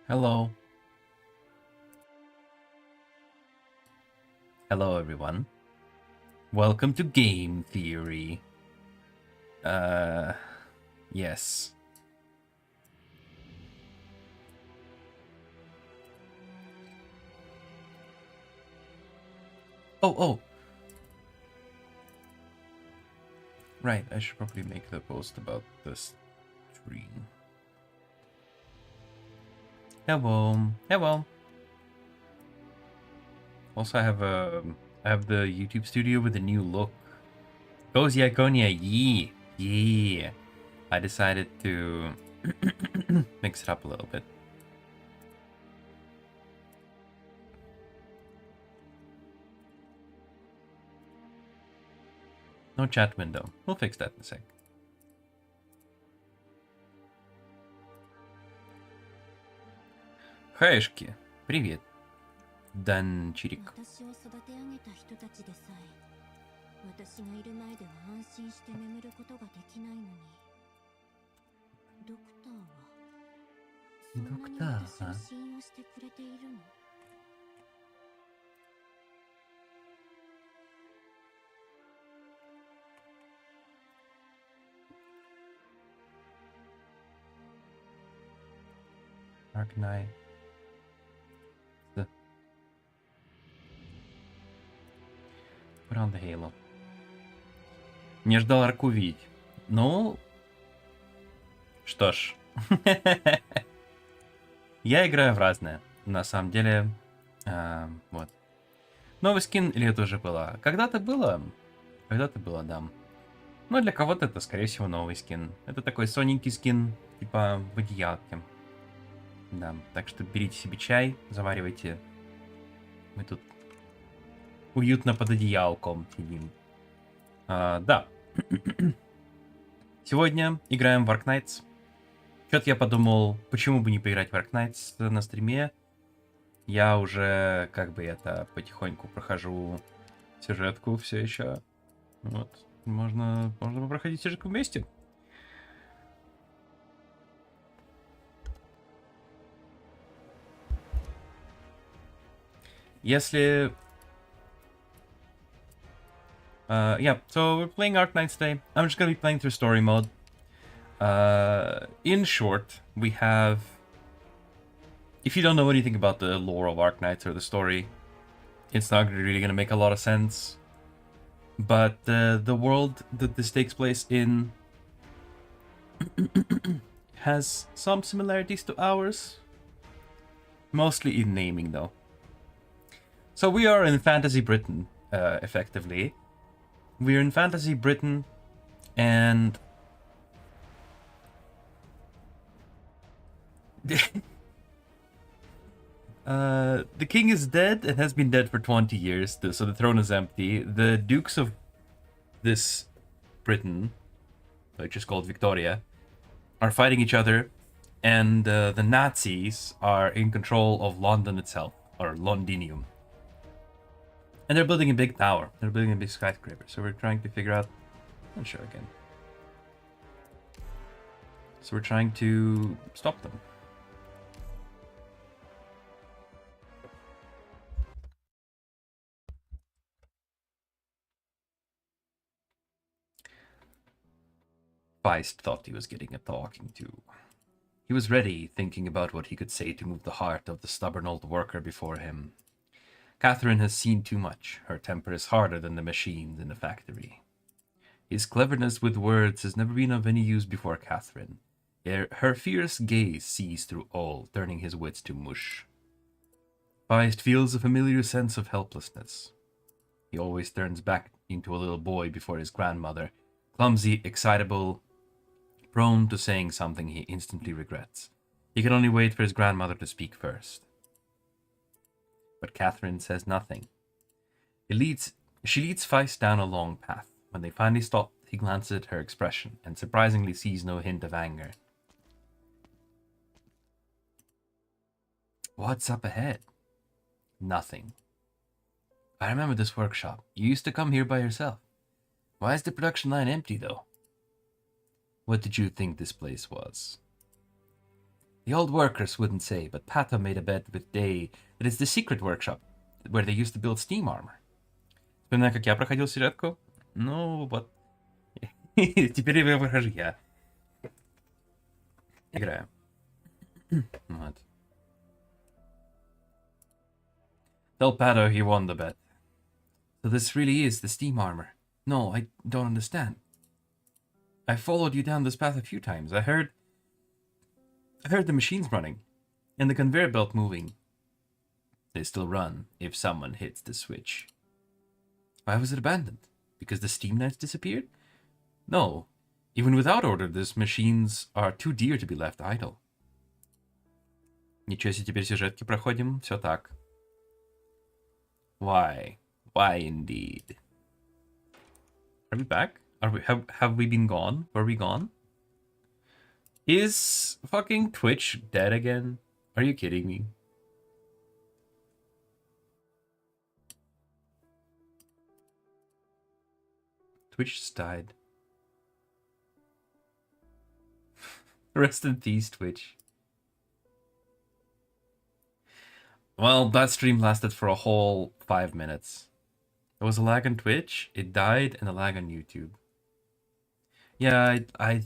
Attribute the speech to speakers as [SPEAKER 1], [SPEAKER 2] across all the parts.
[SPEAKER 1] Hello. Hello, everyone. Welcome to Game Theory. Yes. Oh. Right, I should probably make the post about this stream. Hello. Also, I have the YouTube studio with a new look. Cozy Iconia, yeah. I decided to mix it up a little bit. No chat window. We'll fix that in a sec. Хаешки, привет. Данчирик.
[SPEAKER 2] 私を育て上げた人たちでさえ私がいる前では安心して眠ることができないのにドクターはそんなに私を信用してくれているの
[SPEAKER 1] Arknights. Put on the halo. Не ждал Арку видеть. Ну, что ж. Я играю в разное. На самом деле, вот. Новый скин или это уже было? Когда-то было, да. Но для кого-то это, скорее всего, новый скин. Это такой соненький скин, типа в одеялке. Да, так что берите себе чай, заваривайте. Мы тут уютно под одеялком сидим. Да. Сегодня играем в Arknights. Что-то я подумал, почему бы не поиграть в Arknights на стриме. Я уже как бы это потихоньку прохожу сюжетку все еще. Вот. Можно проходить сюжетку вместе. Если... yeah, so we're playing Arknights today. I'm just gonna be playing through story mode. In short, we have... If you don't know anything about the lore of Arknights or the story, it's not really gonna make a lot of sense. But the world that this takes place in has some similarities to ours. Mostly in naming, though. So we are in Fantasy Britain, effectively. We're in Fantasy Britain, and... the king is dead and has been dead for 20 years, so the throne is empty. The dukes of this Britain, which is called Victoria, are fighting each other, and the Nazis are in control of London itself, or Londinium. And they're building a big tower. They're building a big skyscraper. So we're trying to figure out... I'll show again. So we're trying to stop them. Feist thought he was getting a talking to. He was ready, thinking about what he could say to move the heart of the stubborn old worker before him. Catherine has seen too much. Her temper is harder than the machines in the factory. His cleverness with words has never been of any use before Catherine. Her fierce gaze sees through all, turning his wits to mush. Feist feels a familiar sense of helplessness. He always turns back into a little boy before his grandmother, clumsy, excitable, prone to saying something he instantly regrets. He can only wait for his grandmother to speak first. But Catherine says nothing. She leads Feist down a long path. When they finally stop, he glances at her expression and surprisingly sees no hint of anger. What's up ahead? Nothing. I remember this workshop. You used to come here by yourself. Why is the production line empty, though? What did you think this place was? The old workers wouldn't say, but Pata made a bet with Day that it's the secret workshop where they used to build steam armor. Вспоминаю, как я проходил сюжетку. Ну, вот. Теперь я выхожу я. Играю. Вот. Tell Pato he won the bet. So this really is the steam armor. No, I don't understand. I followed you down this path a few times. I heard the machines running and the conveyor belt moving. They still run if someone hits the switch. Why was it abandoned? Because the steam knights disappeared? No. Even without order, these machines are too dear to be left idle. Ничего себе, теперь сюжетки проходим. Все так. Why? Why indeed? Are we back? Have we been gone? Were we gone? Is fucking Twitch dead again? Are you kidding me? Twitch just died. Rest in peace, Twitch. Well, that stream lasted for a whole 5 minutes. There was a lag on Twitch, it died, and a lag on YouTube. Yeah, I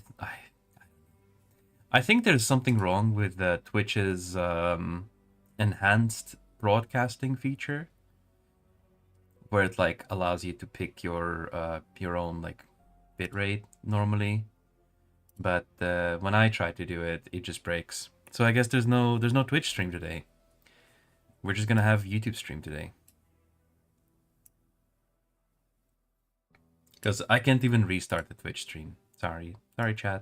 [SPEAKER 1] think there's something wrong with Twitch's enhanced broadcasting feature, where it like allows you to pick your own like bitrate normally, but when I try to do it, it just breaks. So I guess there's no Twitch stream today. We're just gonna have YouTube stream today. Because I can't even restart the Twitch stream. Sorry, chat.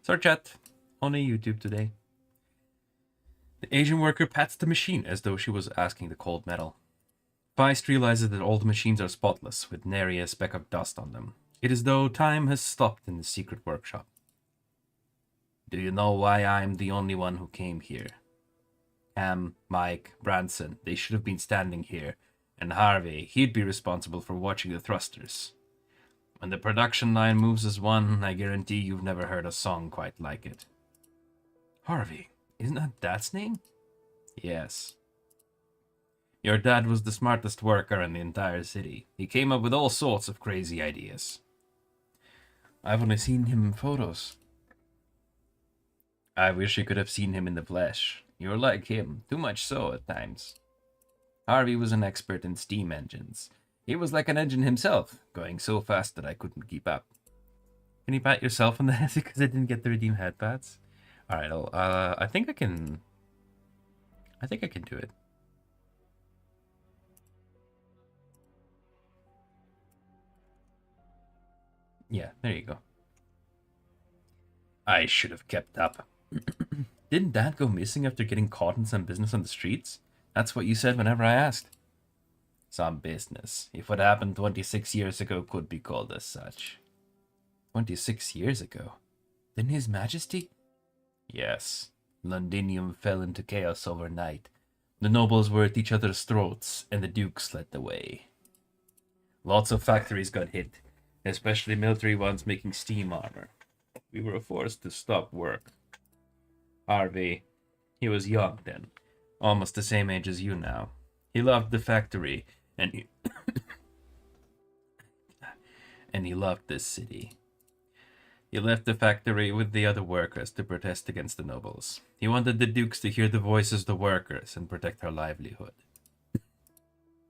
[SPEAKER 1] Sorry, chat. Only YouTube today. The Asian worker pats the machine as though she was asking the cold metal. Feist realizes that all the machines are spotless, with nary a speck of dust on them. It is though time has stopped in the secret workshop. Do you know why I'm the only one who came here? Cam, Mike, Branson, they should have been standing here. And Harvey, he'd be responsible for watching the thrusters. When the production line moves as one, I guarantee you've never heard a song quite like it. Harvey, isn't that Dad's name? Yes. Your dad was the smartest worker in the entire city. He came up with all sorts of crazy ideas. I've only seen him in photos. I wish you could have seen him in the flesh. You're like him, too much so at times. Harvey was an expert in steam engines. He was like an engine himself, going so fast that I couldn't keep up. Can you pat yourself on the head because I didn't get the redeem head pats? Alright, I think I can do it. Yeah, there you go. I should have kept up. Didn't Dad go missing after getting caught in some business on the streets? That's what you said whenever I asked. Some business. If what happened 26 years ago could be called as such. 26 years ago? Then His Majesty? Yes. Londinium fell into chaos overnight. The nobles were at each other's throats, and the dukes led the way. Lots of factories got hit, especially military ones making steam armor. We were forced to stop work. Harvey, he was young then, almost the same age as you now. He loved the factory, and he loved this city. He left the factory with the other workers to protest against the nobles. He wanted the dukes to hear the voices of the workers and protect their livelihood.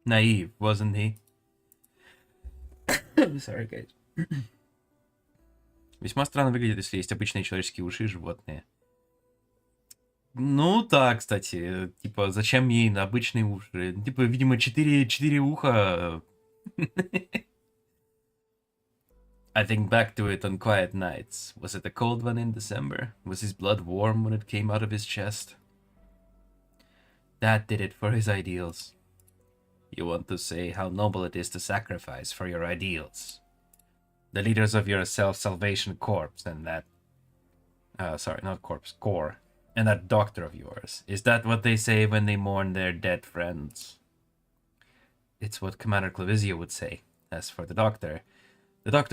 [SPEAKER 1] Naive, wasn't he? Sorry, guys. Весьма странно выглядит, если есть обычные человеческие уши и животные. Ну да, кстати, типа, зачем ей на обычные уши? Типа, видимо, 4 уха. I think back to it on quiet nights. Was it a cold one in December? Was his blood warm when it came out of his chest? Dad did it for his ideals. You want to say how noble it is to sacrifice for your ideals. The leaders of your self-salvation corps and that... sorry, not corpse, corps. And that doctor of yours. Is that what they say when they mourn their dead friends? It's what Commander Clavizia would say. As for the doctor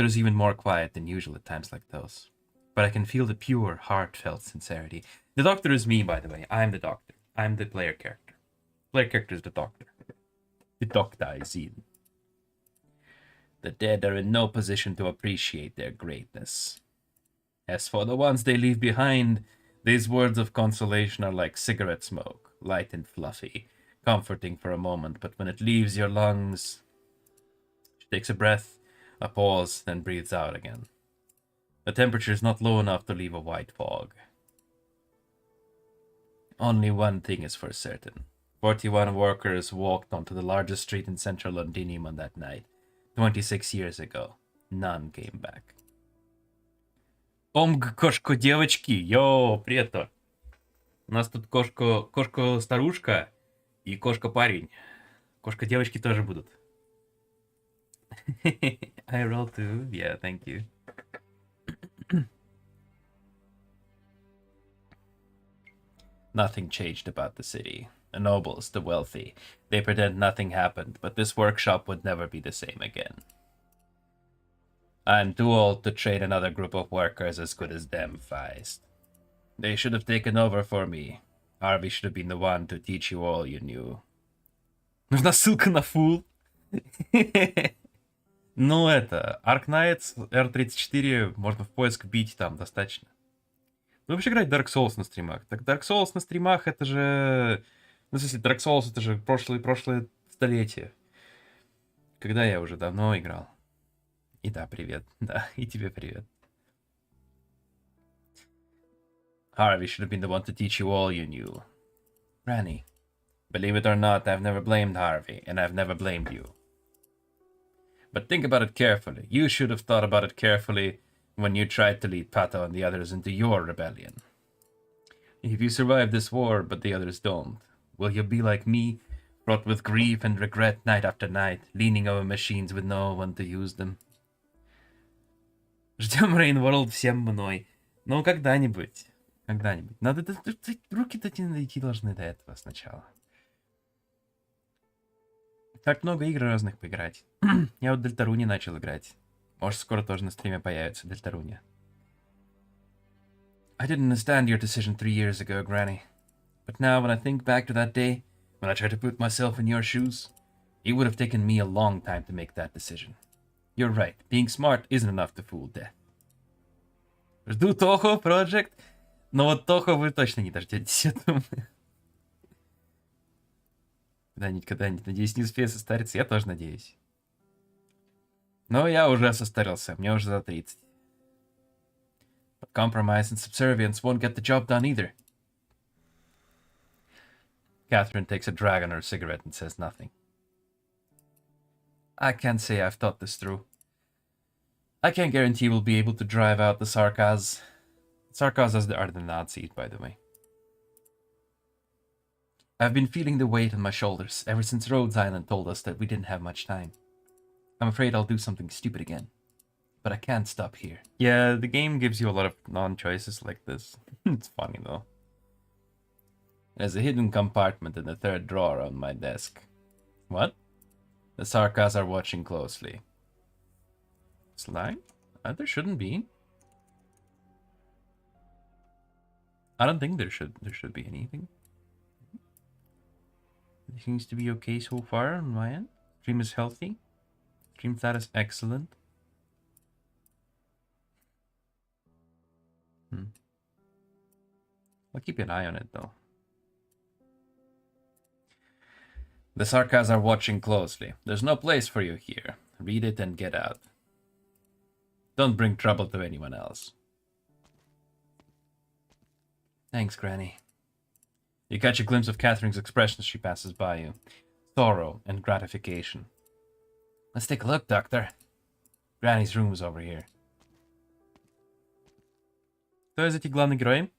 [SPEAKER 1] is even more quiet than usual at times like those. but I can feel the pure, heartfelt sincerity. The doctor is me, by the way. I'm the doctor. I'm the player character. Player character is the doctor. The doctor is in. The dead are in no position to appreciate their greatness. As for the ones they leave behind, these words of consolation are like cigarette smoke, light and fluffy, comforting for a moment, but when it leaves your lungs... She takes a breath, a pause, then breathes out again. The temperature is not low enough to leave a white fog. Only one thing is for certain. 41 workers walked onto the largest street in central Londinium on that night. 26 years ago. None came back. Омг, кошко, девочки! Йоу, привет, Тор. У нас тут кошка-старушка и кошка-парень. Кошка-девочки тоже будут. I roll too. Yeah, thank you. Nothing changed about the city. The nobles, the wealthy, they pretend nothing happened, but this workshop would never be the same again. I'm too old to train another group of workers as good as them, Feist. They should have taken over for me. Harvey should have been the one to teach you all you knew. Нужна ссылка на фул. Ну это, Arknights, R34, можно в поиск бить, там достаточно. Ну вообще играть Dark Souls на стримах. Так Dark Souls на стримах это же... Ну, в смысле, Dark Souls это же прошлое столетие. Когда я уже давно играл. И да, привет. Да, и тебе привет. Harvey should have been the one to teach you all you knew. Granny, believe it or not, I've never blamed Harvey, and I've never blamed you. But think about it carefully. You should have thought about it carefully when you tried to lead Pato and the others into your rebellion. If you survive this war, but the others don't, will you be like me, fraught with grief and regret night after night, leaning over machines with no one to use them? Ждем Rain World всем мной. Ну, когда-нибудь. Когда-нибудь. Надо... Руки-то идти должны до этого сначала. Так много игр разных поиграть. Я вот Дельтаруни начал играть. Может, скоро тоже на стриме появится Дельтаруни. I didn't understand your decision 3 years ago, Granny. But now, when I think back to that day, when I tried to put myself in your shoes, it would have taken me a long time to make that decision. You're right. Being smart isn't enough to fool death. Жду Toho Project. Но вот Toho вы точно не дождетесь, я думаю. Когда-нибудь, надеюсь, не успею состариться. Я тоже надеюсь. Но я уже состарился. Мне уже за 30. But compromise and subservience won't get the job done either. Catherine takes a drag on her cigarette and says nothing. I can't say I've thought this through. I can't guarantee we'll be able to drive out the Sarkaz. Sarkaz are the Nazis, by the way. I've been feeling the weight on my shoulders ever since Rhodes Island told us that we didn't have much time. I'm afraid I'll do something stupid again. But I can't stop here. Yeah, the game gives you a lot of non-choices like this. It's funny though. There's a hidden compartment in the third drawer on my desk. What? The Sarkaz are watching closely. Slime? There shouldn't be. I don't think there should be anything. It seems to be okay so far on my end. Stream is healthy. Stream status excellent. I'll keep an eye on it though. The Sarkaz are watching closely. There's no place for you here. Read it and get out. Don't bring trouble to anyone else. Thanks, Granny. You catch a glimpse of Catherine's expression as she passes by you. Sorrow and gratification. Let's take a look, Doctor. Granny's room is over here. Кто из этих главных героев?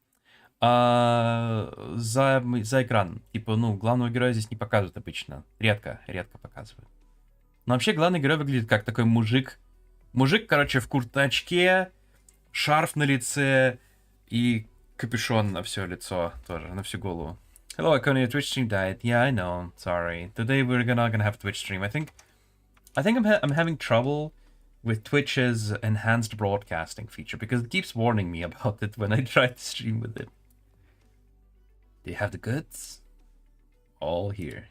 [SPEAKER 1] За экран. Типа, ну, главного героя здесь не показывают обычно. Редко показывают. Но вообще главный герой выглядит как такой мужик. Мужик, короче, в курточке, шарф на лице и капюшон на все лицо тоже, на всю голову. Hello, Akoni, your Twitch stream died. Yeah, I know. Sorry. Today we're not gonna have Twitch stream. I think I'm having trouble with Twitch's enhanced broadcasting feature because it keeps warning me about it when I try to stream with it. Do you have the goods? All here.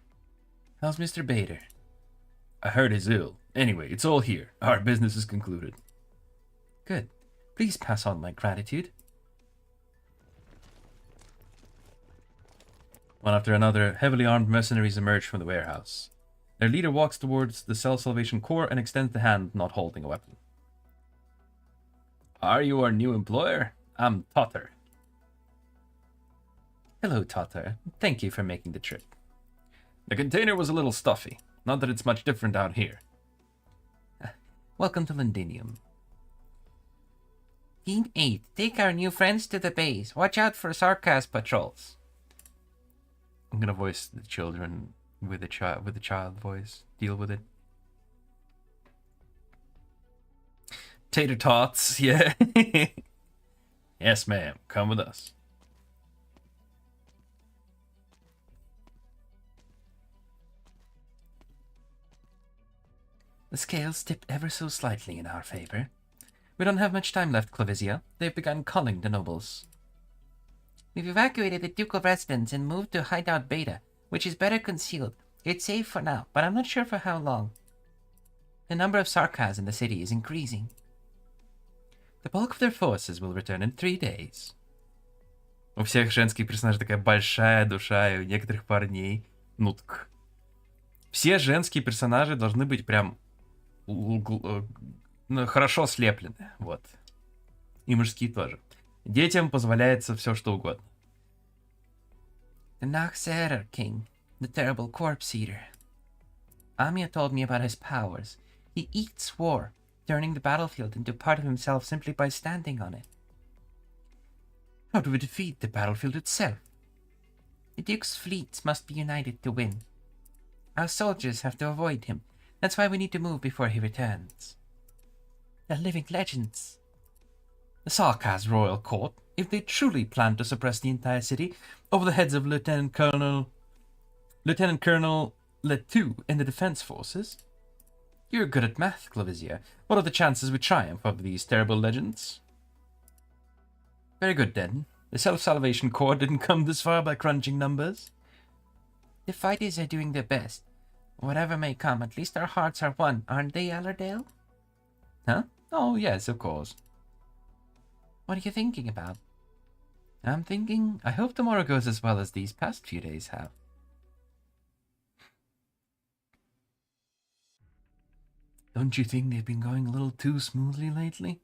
[SPEAKER 1] How's Mr. Bader? I heard he's ill. Anyway, it's all here. Our business is concluded. Good. Please pass on my gratitude. One after another, heavily armed mercenaries emerge from the warehouse. Their leader walks towards the Self-Salvation Corps and extends the hand, not holding a weapon. Are you our new employer? I'm Totter. Hello, Totter. Thank you for making the trip. The container was a little stuffy. Not that it's much different out here. Welcome to Londinium. Team 8, take our new friends to the base. Watch out for sarcasm patrols. I'm gonna voice the children with a child voice. Deal with it. Tater tots, yeah. Yes, ma'am. Come with us. The scales tip ever so slightly in our favor. We don't have much time left, Clavisia. They've begun culling the nobles. We've evacuated the ducal residence and moved to Hideout Beta, which is better concealed. It's safe for now, but I'm not sure for how long. The number of Sarkas in the city is increasing. The bulk of their forces will return in 3 days. У всех женских персонажей такая большая душа, и у некоторых парней... Ну так... Все женские персонажи должны быть прям... хорошо слеплены, вот. И мужские тоже. Детям позволяется все, что угодно. The Noxerer King, the terrible corpse eater. Amia told me about his powers. He eats war, turning the battlefield into part of himself simply by standing on it. How do we defeat the battlefield itself? The Duke's fleets must be united to win. Our soldiers have to avoid him. That's why we need to move before he returns. They're living legends. The Sarkaz royal court, if they truly plan to suppress the entire city, over the heads of Lieutenant Colonel Letou in the defense forces. You're good at math, Clavisia. What are the chances we triumph over these terrible legends? Very good, then. The Self-Salvation Corps didn't come this far by crunching numbers. The fighters are doing their best. Whatever may come, at least our hearts are one, aren't they, Allerdale? Huh? Oh, yes, of course. What are you thinking about? I'm thinking, I hope tomorrow goes as well as these past few days have. Don't you think they've been going a little too smoothly lately?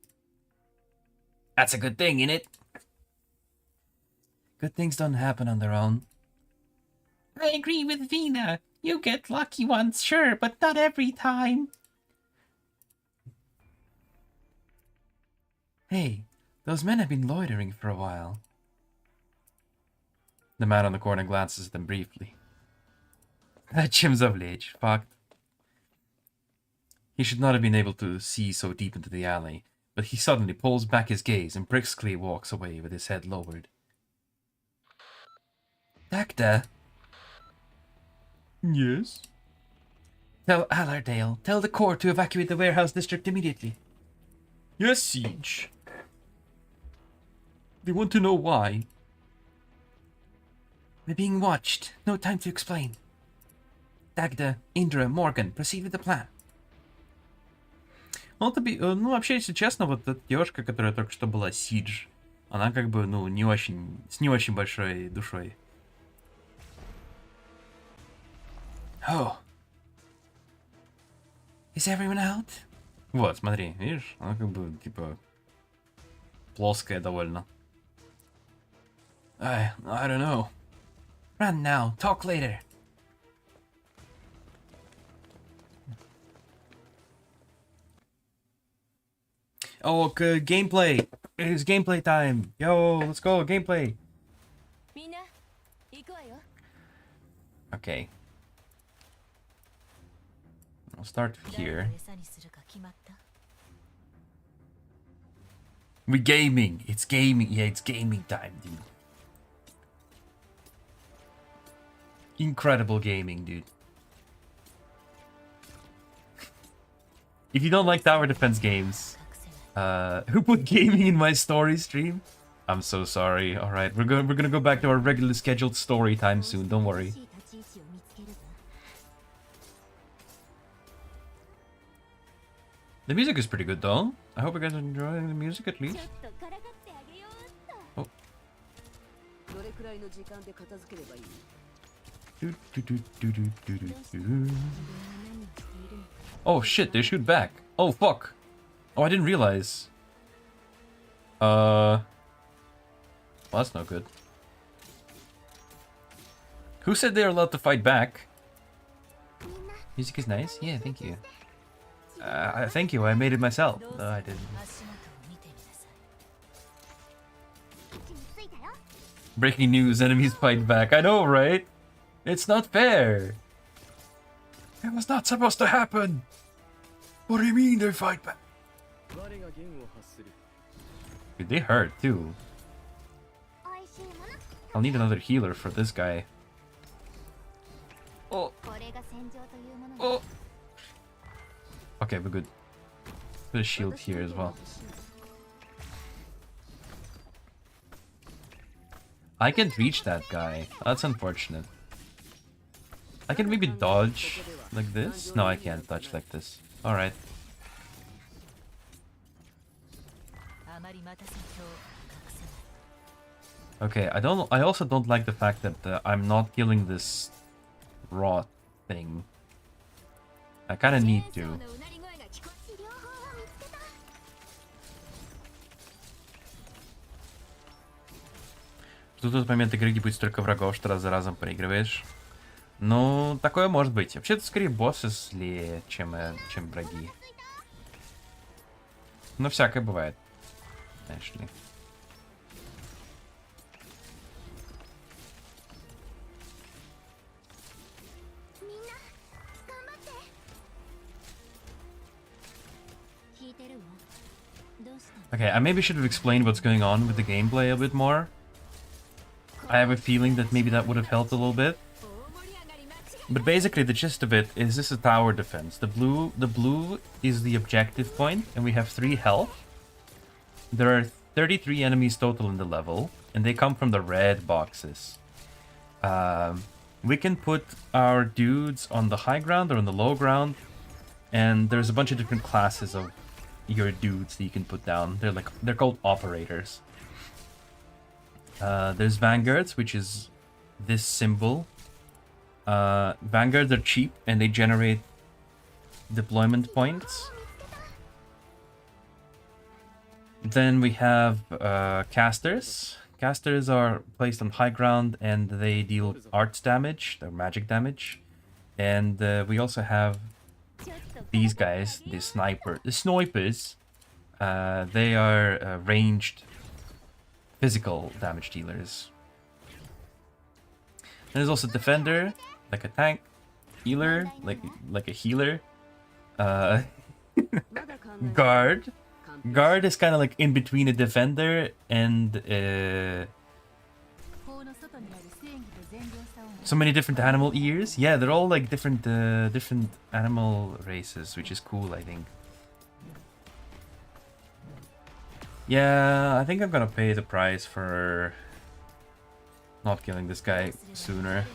[SPEAKER 1] That's a good thing, innit? Good things don't happen on their own. I agree with Vina. You get lucky once, sure, but not every time. Hey, those men have been loitering for a while. The man on the corner glances at them briefly. Чем завлечь, fact. He should not have been able to see so deep into the alley, but he suddenly pulls back his gaze and briskly walks away with his head lowered. Dagda? Yes? Tell Allardale, tell the Corps to evacuate the warehouse district immediately. Yes, Siege. They want to know why. We're being watched. No time to explain. Dagda, Indra, Morgan, proceed with the plan. Ну, вообще, если честно, вот эта девушка, которая только что была, Сидж, она как бы, с не очень большой душой. Oh. Is everyone out? Вот, смотри, видишь? Она как бы, типа, плоская довольно. I don't know. Run now, talk later. Oh, good gameplay. It's gameplay time. Yo, let's go, gameplay. Okay. I'll start here. We gaming. It's gaming. Yeah, it's gaming time, dude. Incredible gaming, dude. If you don't like tower defense games, who put gaming in my story stream? I'm so sorry. All right, we're gonna go back to our regularly scheduled story time soon. Don't worry. The music is pretty good though. I hope you guys are enjoying the music at least. Oh. Oh shit, they shoot back. Oh fuck. Oh, I didn't realize. Well, that's not good. Who said they're allowed to fight back? Music is nice. Yeah, thank you. Thank you, I made it myself. No, I didn't. Breaking news, enemies fight back. I know, right? It's not fair. It was not supposed to happen. What do you mean they fight back? Dude, they hurt too. I'll need another healer for this guy. Oh. Oh. Okay, we're good. Put a shield here as well. I can't reach that guy. That's unfortunate. I can maybe dodge like this? No, I can't dodge like this. Alright. Okay, I also don't like the fact that I'm not killing this rot thing. I kinda need to. Тут тот момент игры, где будет столько врагов, что раз за разом проигрываешь. Ну, такое может быть. Вообще-то скорее боссы злее, чем враги. Но всякое бывает. Знаешь ли. Okay, I maybe should have explained what's going on with the gameplay a bit more. I have a feeling that maybe that would have helped a little bit. But basically the gist of it is this is tower defense. The blue is the objective point, and we have 3 health. There are 33 enemies total in the level, and they come from the red boxes. We can put our dudes on the high ground or on the low ground, and there's a bunch of different classes of your dudes that you can put down. They're called operators. There's vanguards, which is this symbol. Vanguards are cheap and they generate deployment points. Then we have casters. Casters are placed on high ground and they deal arts damage, or magic damage. And we also have these guys, the snipers. They are ranged physical damage dealers. And there's also defender, like a tank, healer, like a healer. Guard. Guard is kind of like in between a defender and so many different animal ears. Yeah, they're all like different animal races, which is cool, I think. Yeah, I think I'm gonna pay the price for not killing this guy sooner.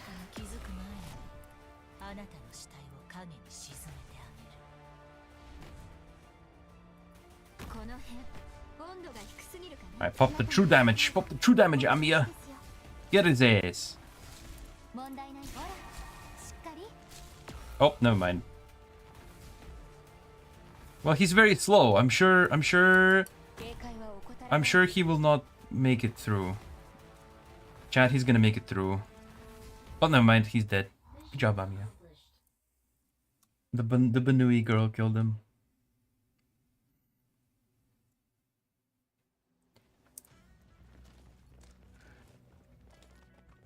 [SPEAKER 1] Alright, pop the true damage. Pop the true damage, Amiya. Get his ass. Oh, never mind. Well, he's very slow. I'm sure he will not make it through. Chat, he's gonna make it through. Oh, never mind. He's dead. Good job, Amiya. The Banui girl killed him.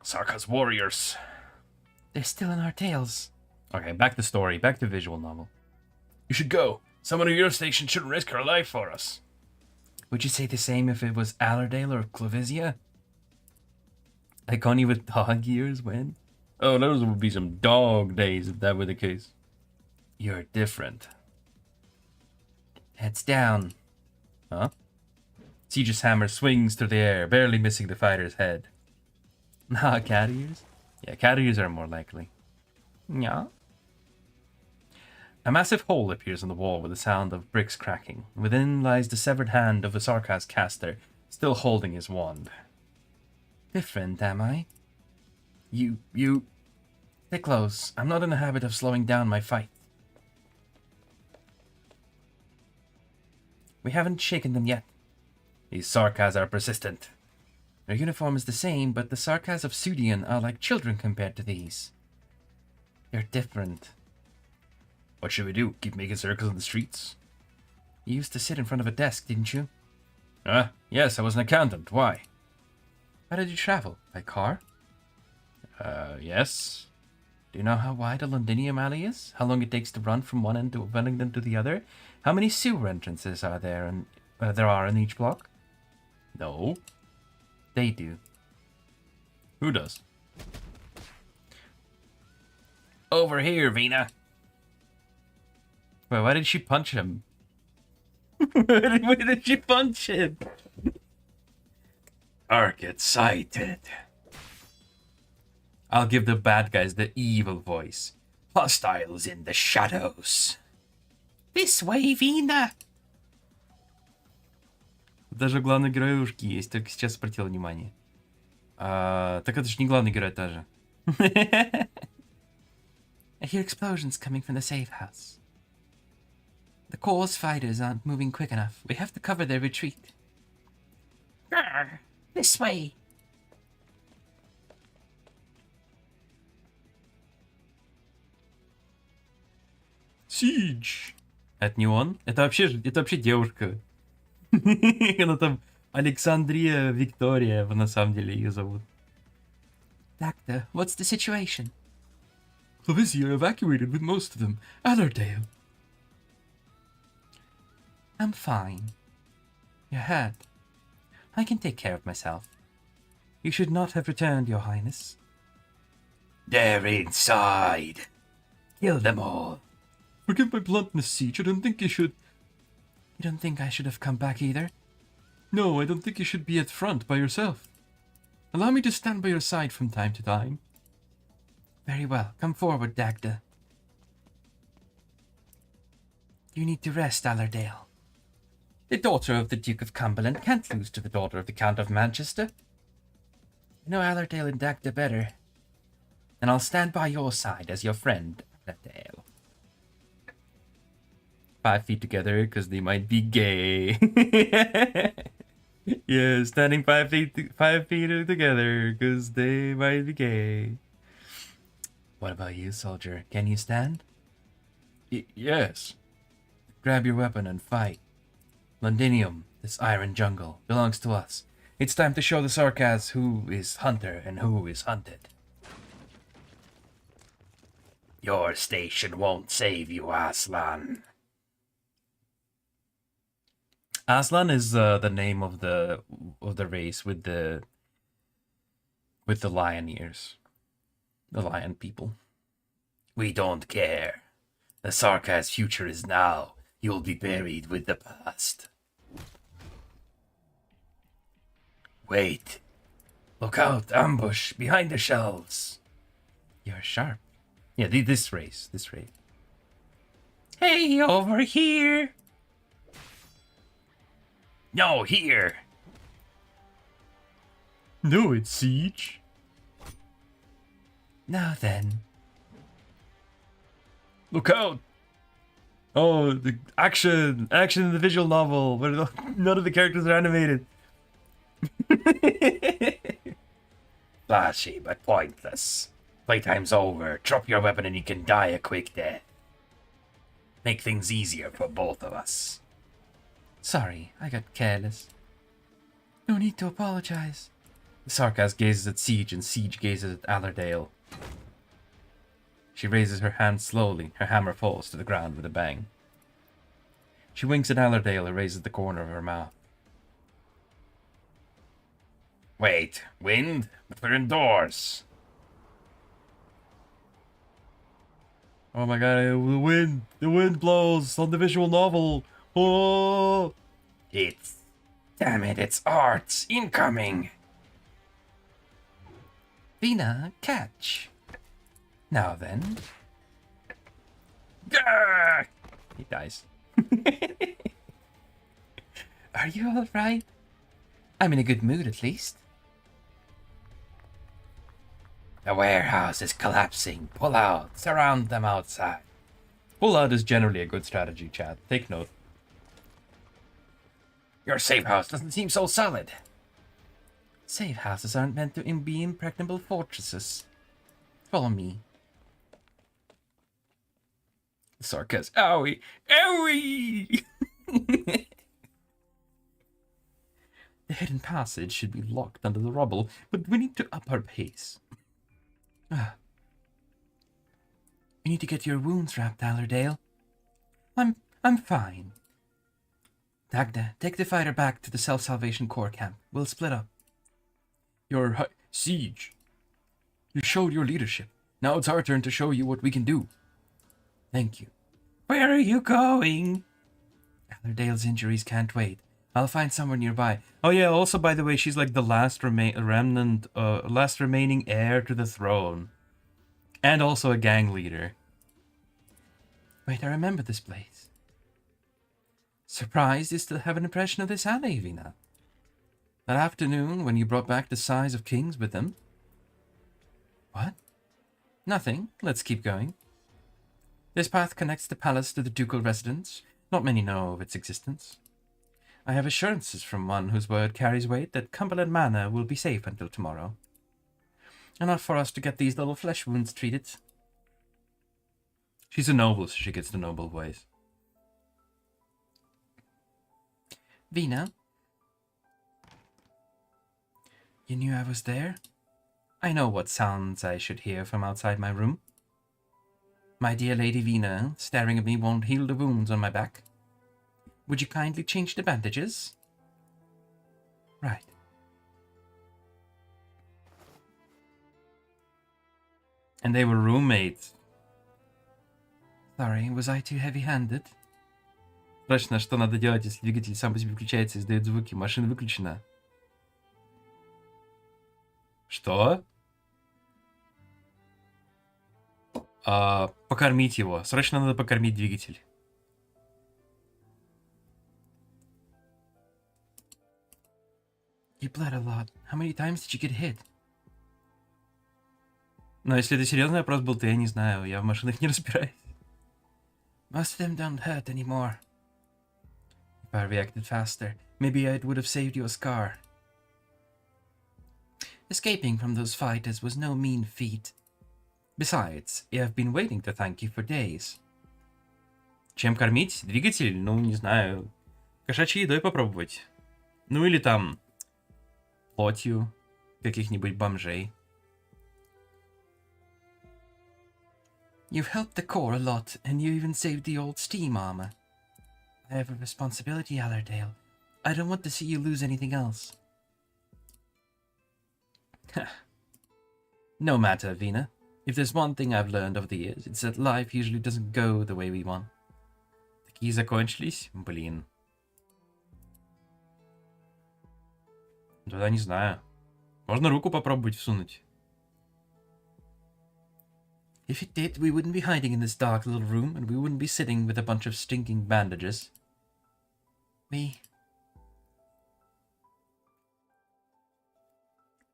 [SPEAKER 1] Sarka's warriors. They're still in our tails. Okay, back to story. Back to visual novel. You should go. Someone of your station shouldn't risk her life for us. Would you say the same if it was Allerdale or Clavisia? Iconi with dog ears when? Oh, those would be some dog days if that were the case. You're different. Heads down. Huh? Siege's hammer swings through the air, barely missing the fighter's head. Nah, cat ears? Yeah, cat ears are more likely. Yeah. A massive hole appears in the wall with the sound of bricks cracking. Within lies the severed hand of a Sarkaz caster, still holding his wand. Different, am I? You... Stay close. I'm not in the habit of slowing down my fight. We haven't shaken them yet. These Sarkaz are persistent. Their uniform is the same, but the Sarkaz of Sudian are like children compared to these. They're different. What should we do? Keep making circles on the streets? You used to sit in front of a desk, didn't you? Yes, I was an accountant. Why? How did you travel? By car? Yes. Do you know how wide a Londinium alley is? How long it takes to run from one end of Wellington to the other? How many sewer entrances are there in each block? No. They do. Who does? Over here, Vina. Wait, why did she punch him? Why did she punch him? Ark excited. I'll give the bad guys the evil voice. Hostiles in the shadows. This way, Vina. Даже главный герой ушки есть, только сейчас обратил внимание. Так это ж не главный герой тоже. I hear explosions coming from the safe house. The Core's fighters aren't moving quick enough. We have to cover their retreat. Grr, this way. Siege. Это не он? Это вообще девушка. Она там Александрия Виктория, на самом деле ее зовут. Doctor, what's the situation? The Vizier evacuated with most of them. Allerdale. I'm fine. You're hurt. I can take care of myself. You should not have returned, Your Highness. They're inside. Kill them all. Forgive my bluntness, Siege. I don't think you should... You don't think I should have come back either? No, I don't think you should be at front by yourself. Allow me to stand by your side from time to time. Very well. Come forward, Dagda. You need to rest, Allerdale. The daughter of the Duke of Cumberland can't lose to the daughter of the Count of Manchester. I know Allerdale and Dagda better. And I'll stand by your side as your friend, Allerdale. 5 feet together, because they might be gay. Yeah, standing 5 feet together, because they might be gay. What about you, soldier? Can you stand? Yes. Grab your weapon and fight. Londinium, this iron jungle, belongs to us. It's time to show the Sarkaz who is hunter and who is hunted. Your station won't save you, Aslan. Aslan is the name of the race with the lion ears. The lion people. We don't care. The Sarkaz future is now. You'll be buried with the past. Wait. Look out, ambush, behind the shelves. You're sharp. Yeah, this race. Hey, over here. No, here. No, it's Siege. Now then. Look out. Oh, the action in the visual novel where none of the characters are animated. Flashy, but pointless. Playtime's over. Drop your weapon and you can die a quick death. Make things easier for both of us. Sorry, I got careless. No need to apologize. The Sarkaz gazes at Siege and Siege gazes at Allerdale. She raises her hand slowly. Her hammer falls to the ground with a bang. She winks at Allerdale and raises the corner of her mouth. Wait, wind? But we're indoors. Oh my god, the wind blows on the visual novel. Oh, damn it, it's arts incoming. Vina, catch. Now then. Gah! He dies. Are you all right? I'm in a good mood, at least. The warehouse is collapsing. Pull out. Surround them outside. Pull out is generally a good strategy, Chad. Take note. Your safe house doesn't seem so solid. Safe houses aren't meant to be impregnable fortresses. Follow me. Sarcasm. Owie! Owie! The hidden passage should be locked under the rubble, but we need to up our pace. You need to get your wounds wrapped, Allerdale. I'm fine. Dagda, take the fighter back to the Self-Salvation Corps camp. We'll split up. Siege. You showed your leadership. Now it's our turn to show you what we can do. Thank you. Where are you going? Allerdale's injuries can't wait. I'll find somewhere nearby. Oh yeah, also by the way, she's like the last remaining heir to the throne. And also a gang leader. Wait, I remember this place. Surprised you still have an impression of this alley, Vina. That afternoon when you brought back the size of kings with them? What? Nothing. Let's keep going. This path connects the palace to the ducal residence. Not many know of its existence. I have assurances from one whose word carries weight that Cumberland Manor will be safe until tomorrow. Enough for us to get these little flesh wounds treated. She's a noble, so she gets the noble ways. Vina? You knew I was there? I know what sounds I should hear from outside my room. My dear Lady Vina, staring at me won't heal the wounds on my back. Would you kindly change the bandages? Right. And they were roommates. Sorry, was I too heavy-handed? Срочно, что надо делать, если двигатель сам по себе включается и издает звуки? Машина выключена. Что? Покормить его. Срочно надо покормить двигатель. You bled a lot. How many times did you get hit? Но если это серьезный вопрос был, то я не знаю. Я в машинах не разбираюсь. Most of them don't hurt anymore. If I reacted faster, maybe it would have saved you a scar. Escaping from those fighters was no mean feat. Besides, I have been waiting to thank you for days. Чем кормить? Двигатель? Ну, не знаю. Кошачьей едой попробовать. Ну или там плотью каких-нибудь бомжей. You've helped the Corps a lot, and you even saved the old steam armor. I have a responsibility, Allerdale. I don't want to see you lose anything else. No matter, Vina. If there's one thing I've learned over the years, it's that life usually doesn't go the way we want. Такие закончились? Блин. Тогда не знаю. Можно руку попробовать всунуть. If it did, we wouldn't be hiding in this dark little room, and we wouldn't be sitting with a bunch of stinking bandages.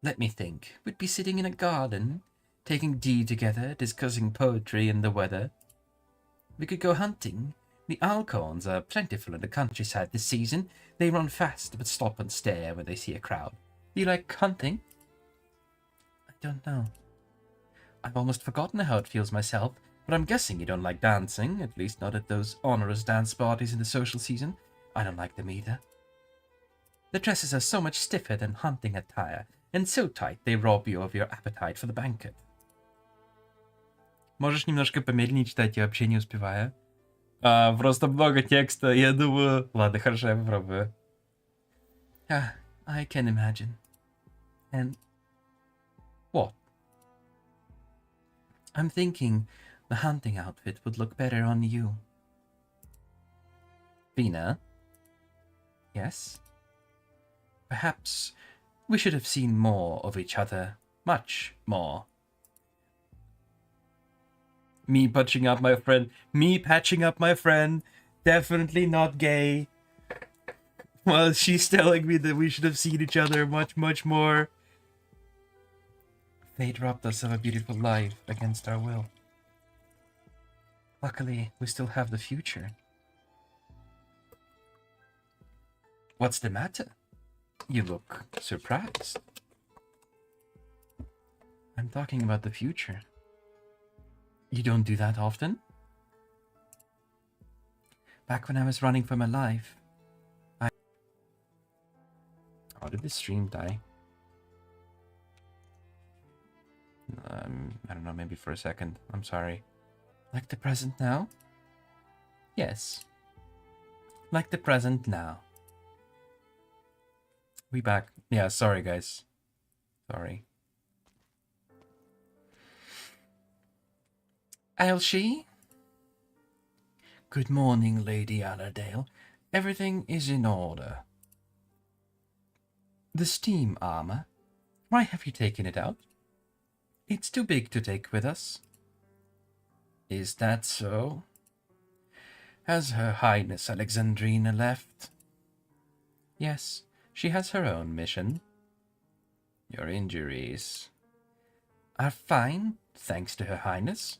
[SPEAKER 1] Let me think. We'd be sitting in a garden, taking tea together, discussing poetry and the weather. We could go hunting. The alcorns are plentiful in the countryside this season. They run fast, but stop and stare when they see a crowd. You like hunting? I don't know. I've almost forgotten how it feels myself, but I'm guessing you don't like dancing, at least not at those onerous dance parties in the social season. I don't like them either. The dresses are so much stiffer than hunting attire, and so tight they rob you of your appetite for the banquet. Можешь немножко помедленнее читать, я вообще не успеваю. Просто много текста, я думаю... Ладно, хорошо, я попробую. I can imagine. And... What? I'm thinking the hunting outfit would look better on you. Vina? Yes? Perhaps we should have seen more of each other. Much more. Me patching up my friend. Me patching up my friend. Definitely not gay. Well, she's telling me that we should have seen each other much, much more. Fate robbed us of a beautiful life against our will. Luckily, we still have the future. What's the matter? You look surprised. I'm talking about the future. You don't do that often? Back when I was running for my life, How did the stream die? I don't know, maybe for a second. I'm sorry. Like the present now? Yes. Like the present now. We back. Yeah, sorry guys. Sorry. Elsie? Good morning, Lady Allerdale. Everything is in order. The steam armor? Why have you taken it out? It's too big to take with us. Is that so? Has Her Highness Alexandrina left? Yes, she has her own mission. Your injuries are fine, thanks to Her Highness.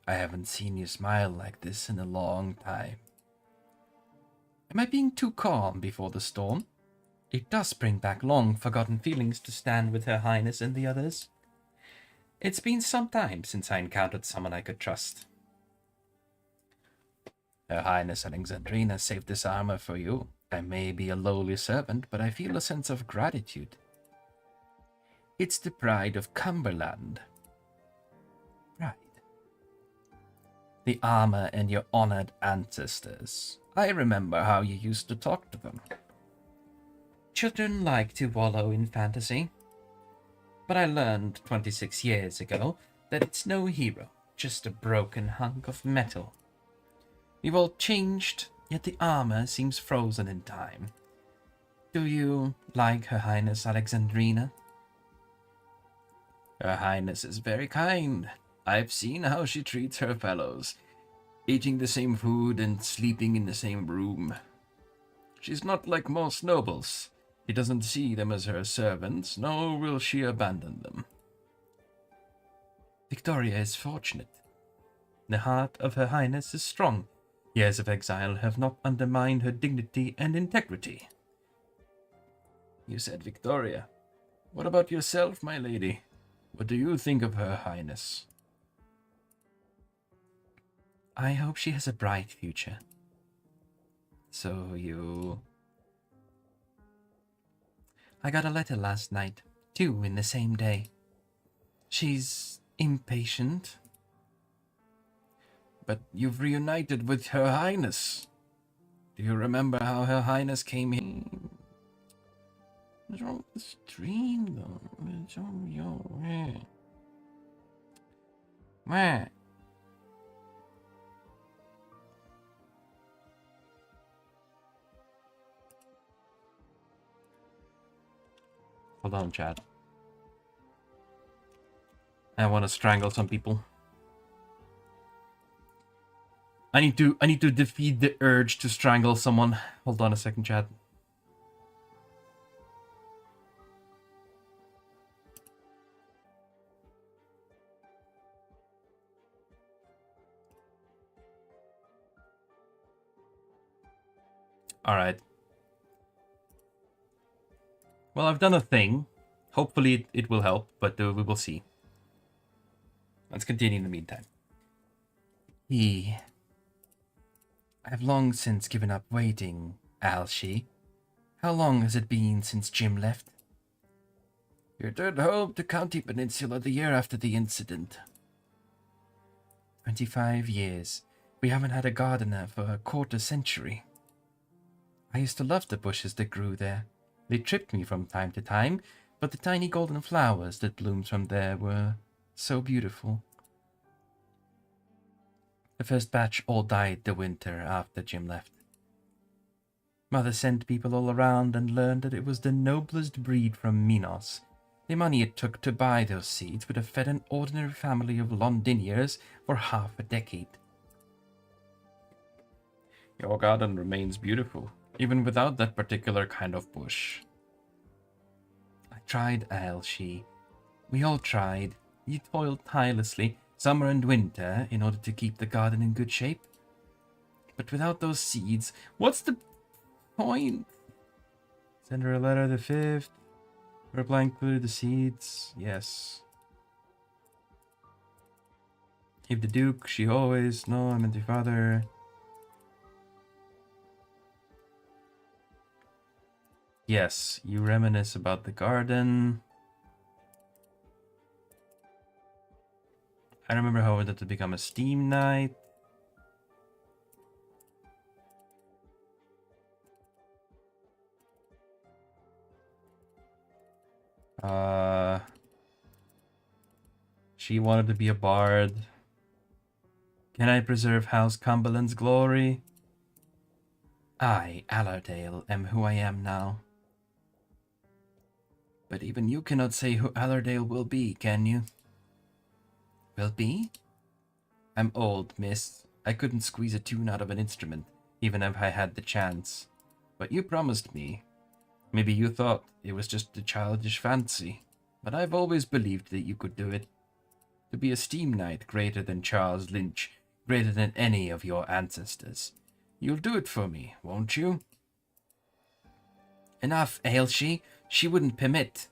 [SPEAKER 1] I haven't seen you smile like this in a long time. Am I being too calm before the storm? It does bring back long-forgotten feelings to stand with Her Highness and the others. It's been some time since I encountered someone I could trust. Her Highness Alexandrina saved this armor for you. I may be a lowly servant, but I feel a sense of gratitude. It's the pride of Cumberland. Pride. The armor and your honored ancestors. I remember how you used to talk to them. Children like to wallow in fantasy. But I learned 26 years ago that it's no hero, just a broken hunk of metal. We've all changed, yet the armor seems frozen in time. Do you like Her Highness Alexandrina? Her Highness is very kind. I've seen how she treats her fellows, eating the same food and sleeping in the same room. She's not like most nobles. She doesn't see them as her servants, nor will she abandon them. Victoria is fortunate. The heart of Her Highness is strong. Years of exile have not undermined her dignity and integrity. You said Victoria. What about yourself, my lady? What do you think of Her Highness? I hope she has a bright future. So you... I got a letter last night, 2 in the same day. She's impatient. But you've reunited with Her Highness. Do you remember how Her Highness came in? What's wrong with the stream, though? It's on your head. Where? Hold on, chat. I want to strangle some people. I need to defeat the urge to strangle someone. Hold on a second, chat. Alright. Well, I've done a thing. Hopefully it will help, but we will see. Let's continue in the meantime. I've long since given up waiting, Alshi. How long has it been since Jim left? You returned home to County Peninsula the year after the incident. 25 years. We haven't had a gardener for a quarter century. I used to love the bushes that grew there. They tripped me from time to time, but the tiny golden flowers that bloomed from there were so beautiful. The first batch all died the winter after Jim left. Mother sent people all around and learned that it was the noblest breed from Minos. The money it took to buy those seeds would have fed an ordinary family of Londiniers for half a decade. Your garden remains beautiful, even without that particular kind of bush. I tried, Ailshi. We all tried. You toiled tirelessly, summer and winter, in order to keep the garden in good shape. But without those seeds, what's the point? Send her a letter the 5th. Reply included the seeds. Yes. If the Duke, she always. No, I meant your father. Yes, you reminisce about the garden. I remember how I wanted to become a Steam Knight. She wanted to be a bard. Can I preserve House Cumberland's glory? I, Allerdale, am who I am now. But even you cannot say who Allerdale will be, can you? Will be? I'm old, miss. I couldn't squeeze a tune out of an instrument, even if I had the chance. But you promised me. Maybe you thought it was just a childish fancy, but I've always believed that you could do it. To be a Steam Knight greater than Charles Lynch, greater than any of your ancestors. You'll do it for me, won't you? Enough, Ailshi. She wouldn't permit.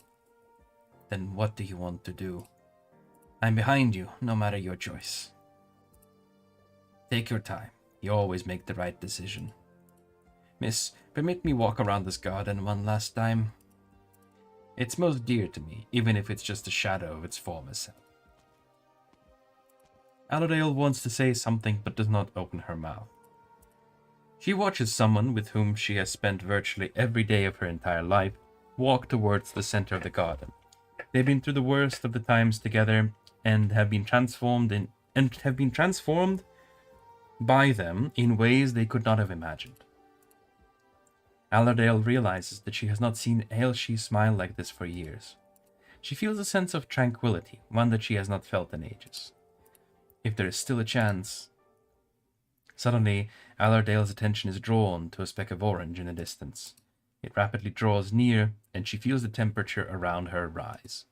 [SPEAKER 1] Then what do you want to do? I'm behind you, no matter your choice. Take your time. You always make the right decision. Miss, permit me walk around this garden one last time. It's most dear to me, even if it's just a shadow of its former self. Allerdale wants to say something but does not open her mouth. She watches someone with whom she has spent virtually every day of her entire life walk towards the center of the garden. They've been through the worst of the times together and have been transformed by them in ways they could not have imagined. Allerdale realizes that she has not seen Ailshi smile like this for years. She feels a sense of tranquility, one that she has not felt in ages. If there is still a chance. Suddenly, Allerdale's attention is drawn to a speck of orange in the distance. It rapidly draws near, and she feels the temperature around her rise.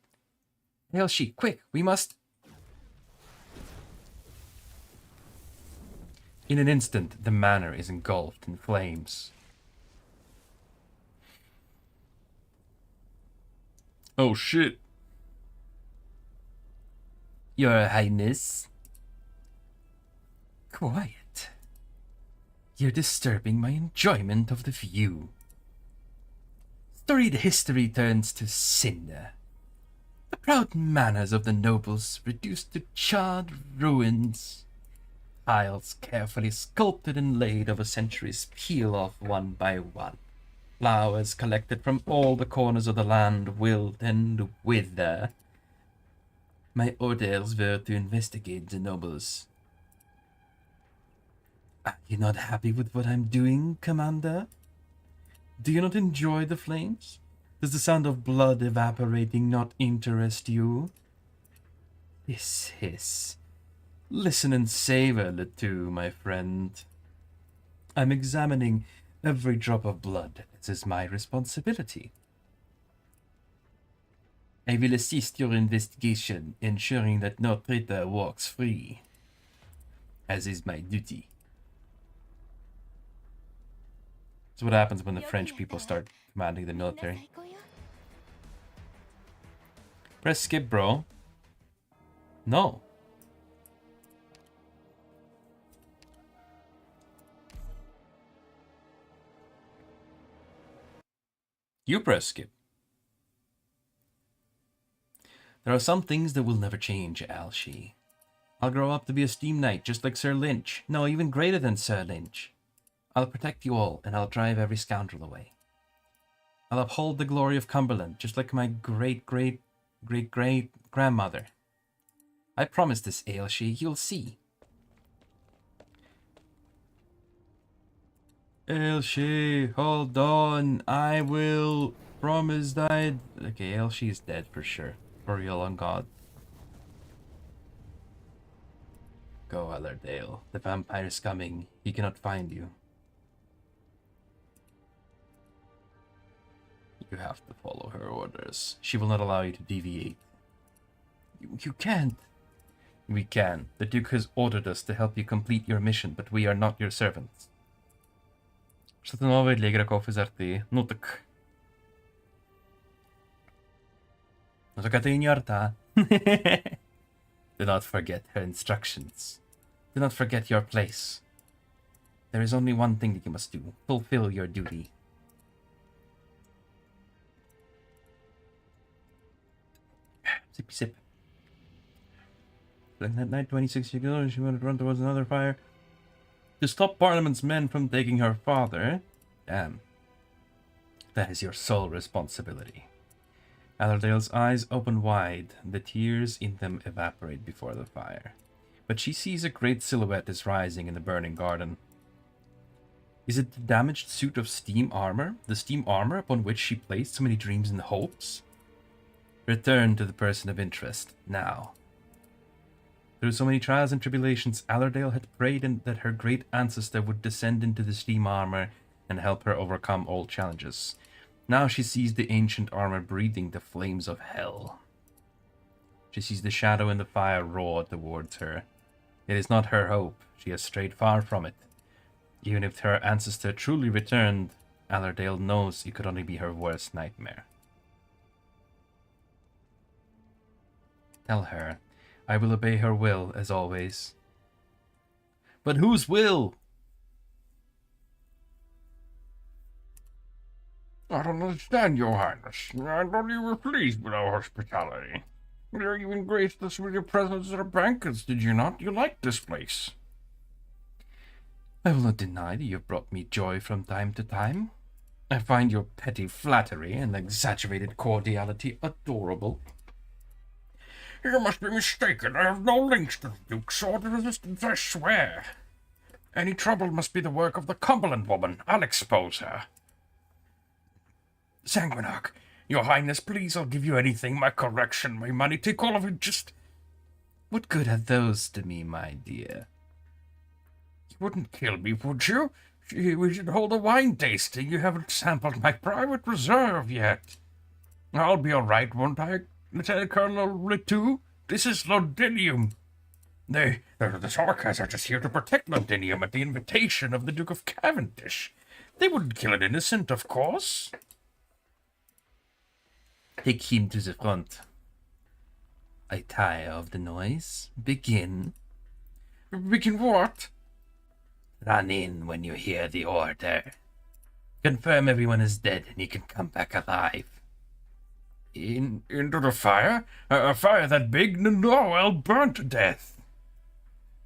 [SPEAKER 1] Ailshi, quick, we must... In an instant, the manor is engulfed in flames. Oh shit. Your Highness. Quiet. You're disturbing my enjoyment of the view. Storied history turns to cinder. The proud manners of the nobles reduced to charred ruins. Tiles carefully sculpted and laid over centuries peel off one by one. Flowers collected from all the corners of the land wilt and wither. My orders were to investigate the nobles. Are you not happy with what I'm doing, Commander? Do you not enjoy the flames? Does the sound of blood evaporating not interest you? Hiss. Listen and savor the two, my friend. I'm examining every drop of blood. This is my responsibility. I will assist your investigation, ensuring that no traitor walks free, as is my duty. That's what happens when the French people start commanding the military. Press skip, bro. No. You press skip. There are some things that will never change, Ailshi. I'll grow up to be a Steam Knight just like Sir Lynch. No, even greater than Sir Lynch. I'll protect you all, and I'll drive every scoundrel away. I'll uphold the glory of Cumberland, just like my great-great-great-grandmother. I promise this, Ailshi, you'll see. Elshi, hold on. I will promise that. Okay, Elshi is dead for sure. For real on God. Go, Allerdale. The vampire is coming. He cannot find you. You have to follow her orders. She will not allow you to deviate. You can't. We can. The Duke has ordered us to help you complete your mission, but we are not your servants. Что-то новое для игроков из арты. Ну так... Ну так это и не арта. Do not forget her instructions. Do not forget your place. There is only one thing that you must do. Fulfill your duty. Sippy sip. That night, 26 years ago, she wanted to run towards another fire to stop Parliament's men from taking her father. Damn. That is your sole responsibility. Allerdale's eyes open wide. The tears in them evaporate before the fire. But she sees a great silhouette is rising in the burning garden. Is it the damaged suit of steam armor? The steam armor upon which she placed so many dreams and hopes? Return to the person of interest, now. Through so many trials and tribulations, Allerdale had prayed that her great ancestor would descend into the steam armor and help her overcome all challenges. Now she sees the ancient armor breathing the flames of hell. She sees the shadow and the fire roar towards her. It is not her hope. She has strayed far from it. Even if her ancestor truly returned, Allerdale knows it could only be her worst nightmare. Tell her, I will obey her will, as always. But whose will?
[SPEAKER 3] I don't understand, your highness. I thought you were pleased with our hospitality. You even graced us with your presence at our banquets, did you not? You liked this place.
[SPEAKER 1] I will not deny that you have brought me joy from time to time. I find your petty flattery and exaggerated cordiality adorable.
[SPEAKER 3] You must be mistaken. I have no links to the Duke's sword resistance, I swear. Any trouble must be the work of the Cumberland woman. I'll expose her. Sanguinarch, your highness, please, I'll give you anything. My correction, my money, take all of it, just...
[SPEAKER 1] What good are those to me, my dear?
[SPEAKER 3] You wouldn't kill me, would you? We should hold a wine tasting. You haven't sampled my private reserve yet. I'll be all right, won't I, Lieutenant Colonel Ritu? This is Londinium. The Sarkas are just here to protect Londinium at the invitation of the Duke of Cavendish. They wouldn't kill an innocent, of course.
[SPEAKER 1] Take him to the front. I tire of the noise. Begin.
[SPEAKER 3] Begin what?
[SPEAKER 1] Run in when you hear the order. Confirm everyone is dead and you can come back alive.
[SPEAKER 3] Into the fire? A fire that big? No, I'll burn to death.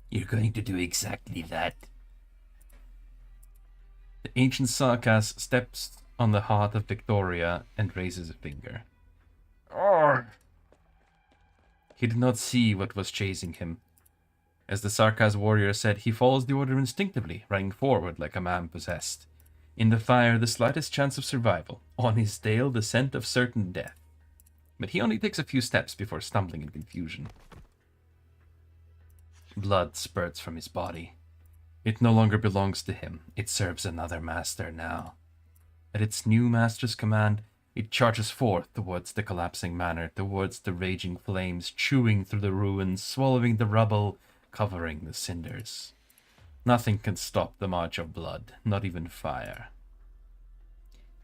[SPEAKER 1] You're going to do exactly that. The ancient Sarkas steps on the heart of Victoria and raises a finger.
[SPEAKER 3] Oh.
[SPEAKER 1] He did not see what was chasing him. As the Sarkas warrior said, he follows the order instinctively, running forward like a man possessed. In the fire, the slightest chance of survival. On his tail, the scent of certain death. But he only takes a few steps before stumbling in confusion. Blood spurts from his body. It no longer belongs to him. It serves another master now. At its new master's command, it charges forth towards the collapsing manor, towards the raging flames, chewing through the ruins, swallowing the rubble, covering the cinders. Nothing can stop the march of blood, not even fire.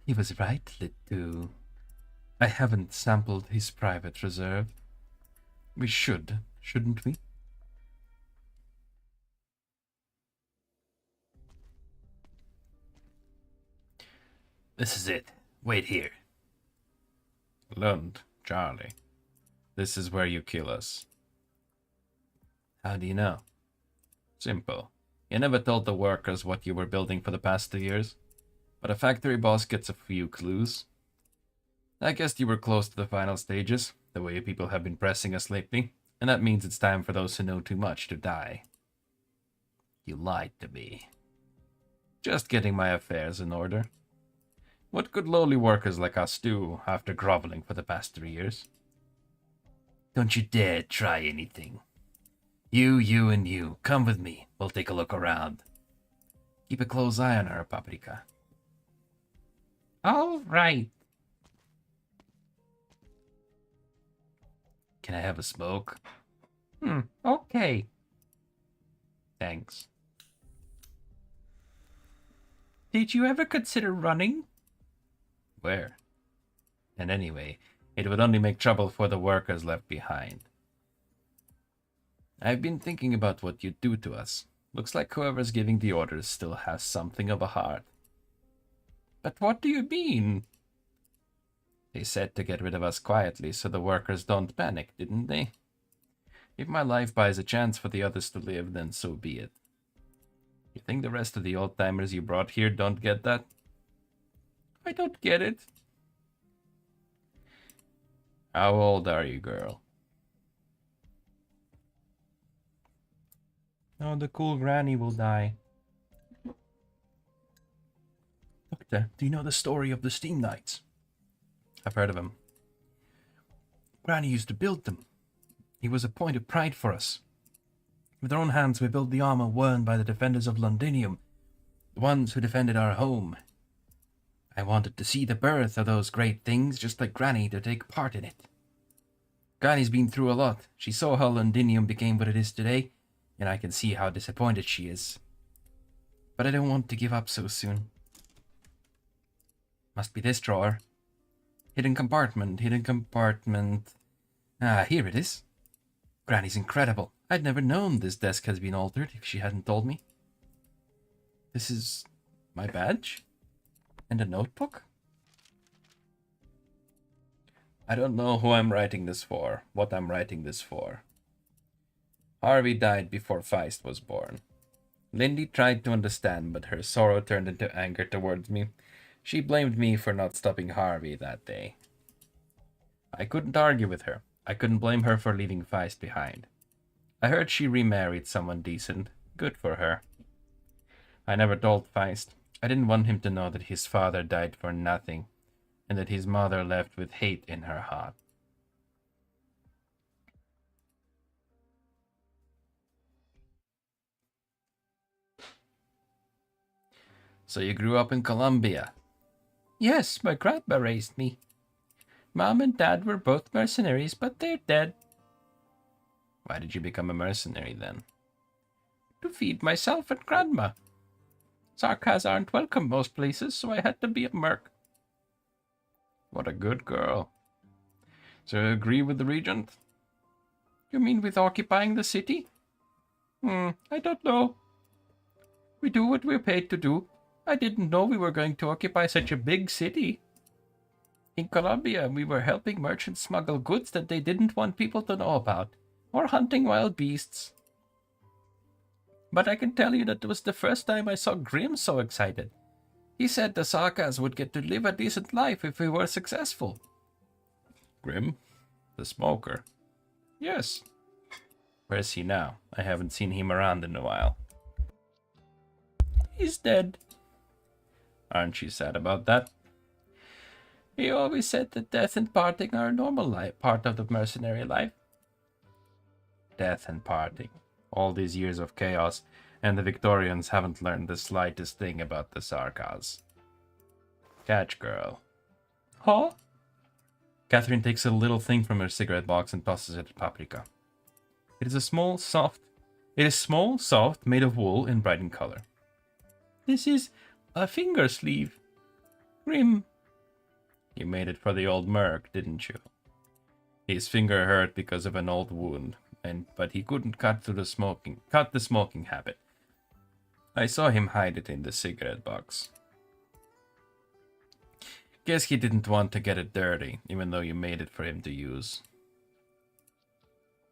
[SPEAKER 1] He was right, Litu. I haven't sampled his private reserve. We should, shouldn't we? This is it. Wait here.
[SPEAKER 3] Lund, Charlie.
[SPEAKER 1] This is where you kill us. How do you know?
[SPEAKER 3] Simple.
[SPEAKER 1] You never told the workers what you were building for the past 2 years, but a factory boss gets a few clues. I guessed you were close to the final stages, the way people have been pressing us lately, and that means it's time for those who know too much to die. You lied to me. Just getting my affairs in order. What could lowly workers like us do after groveling for the past 3 years? Don't you dare try anything. You, and you. Come with me. We'll take a look around. Keep a close eye on her, Paprika.
[SPEAKER 3] All right.
[SPEAKER 1] Can I have a smoke?
[SPEAKER 3] Okay.
[SPEAKER 1] Thanks.
[SPEAKER 3] Did you ever consider running?
[SPEAKER 1] Where? And anyway, it would only make trouble for the workers left behind. I've been thinking about what you'd do to us. Looks like whoever's giving the orders still has something of a heart.
[SPEAKER 3] But what do you mean?
[SPEAKER 1] They said to get rid of us quietly so the workers don't panic, didn't they? If my life buys a chance for the others to live, then so be it. You think the rest of the old-timers you brought here don't get that?
[SPEAKER 3] I don't get it.
[SPEAKER 1] How old are you, girl?
[SPEAKER 3] Oh, the cool granny will die.
[SPEAKER 1] Doctor, do you know the story of the Steam Knights? I've heard of them. Granny used to build them. It was a point of pride for us. With our own hands we built the armor worn by the defenders of Londinium, the ones who defended our home. I wanted to see the birth of those great things, just like Granny, to take part in it. Granny's been through a lot. She saw how Londinium became what it is today, and I can see how disappointed she is. But I don't want to give up so soon. Must be this drawer. Hidden compartment. Ah, here it is. Granny's incredible. I'd never known this desk has been altered if she hadn't told me. This is my badge? And a notebook? I don't know who I'm writing this for, what I'm writing this for. Harvey died before Feist was born. Lindy tried to understand, but her sorrow turned into anger towards me. She blamed me for not stopping Harvey that day. I couldn't argue with her. I couldn't blame her for leaving Feist behind. I heard she remarried someone decent. Good for her. I never told Feist. I didn't want him to know that his father died for nothing, and that his mother left with hate in her heart. So you grew up in Colombia?
[SPEAKER 3] Yes, my grandma raised me. Mom and Dad were both mercenaries, but they're dead.
[SPEAKER 1] Why did you become a mercenary then?
[SPEAKER 3] To feed myself and Grandma. Sarkas aren't welcome most places, so I had to be a merc.
[SPEAKER 1] What a good girl. So you agree with the regent?
[SPEAKER 3] You mean with occupying the city? I don't know. We do what we're paid to do. I didn't know we were going to occupy such a big city. In Colombia, we were helping merchants smuggle goods that they didn't want people to know about, or hunting wild beasts. But I can tell you that it was the first time I saw Grim so excited. He said the Sarkas would get to live a decent life if we were successful.
[SPEAKER 1] Grim? The smoker?
[SPEAKER 3] Yes.
[SPEAKER 1] Where's he now? I haven't seen him around in a while.
[SPEAKER 3] He's dead.
[SPEAKER 1] Aren't you sad about that?
[SPEAKER 3] He always said that death and parting are a normal part of the mercenary life.
[SPEAKER 1] Death and parting. All these years of chaos, and the Victorians haven't learned the slightest thing about the Sarkas. Catch, girl.
[SPEAKER 3] Huh?
[SPEAKER 1] Catherine takes a little thing from her cigarette box and tosses it at Paprika. It is small, soft, made of wool and bright in color.
[SPEAKER 3] This is a finger sleeve. Grim.
[SPEAKER 1] You made it for the old merc, didn't you? His finger hurt because of an old wound, but he couldn't cut the smoking habit. I saw him hide it in the cigarette box. Guess he didn't want to get it dirty, even though you made it for him to use.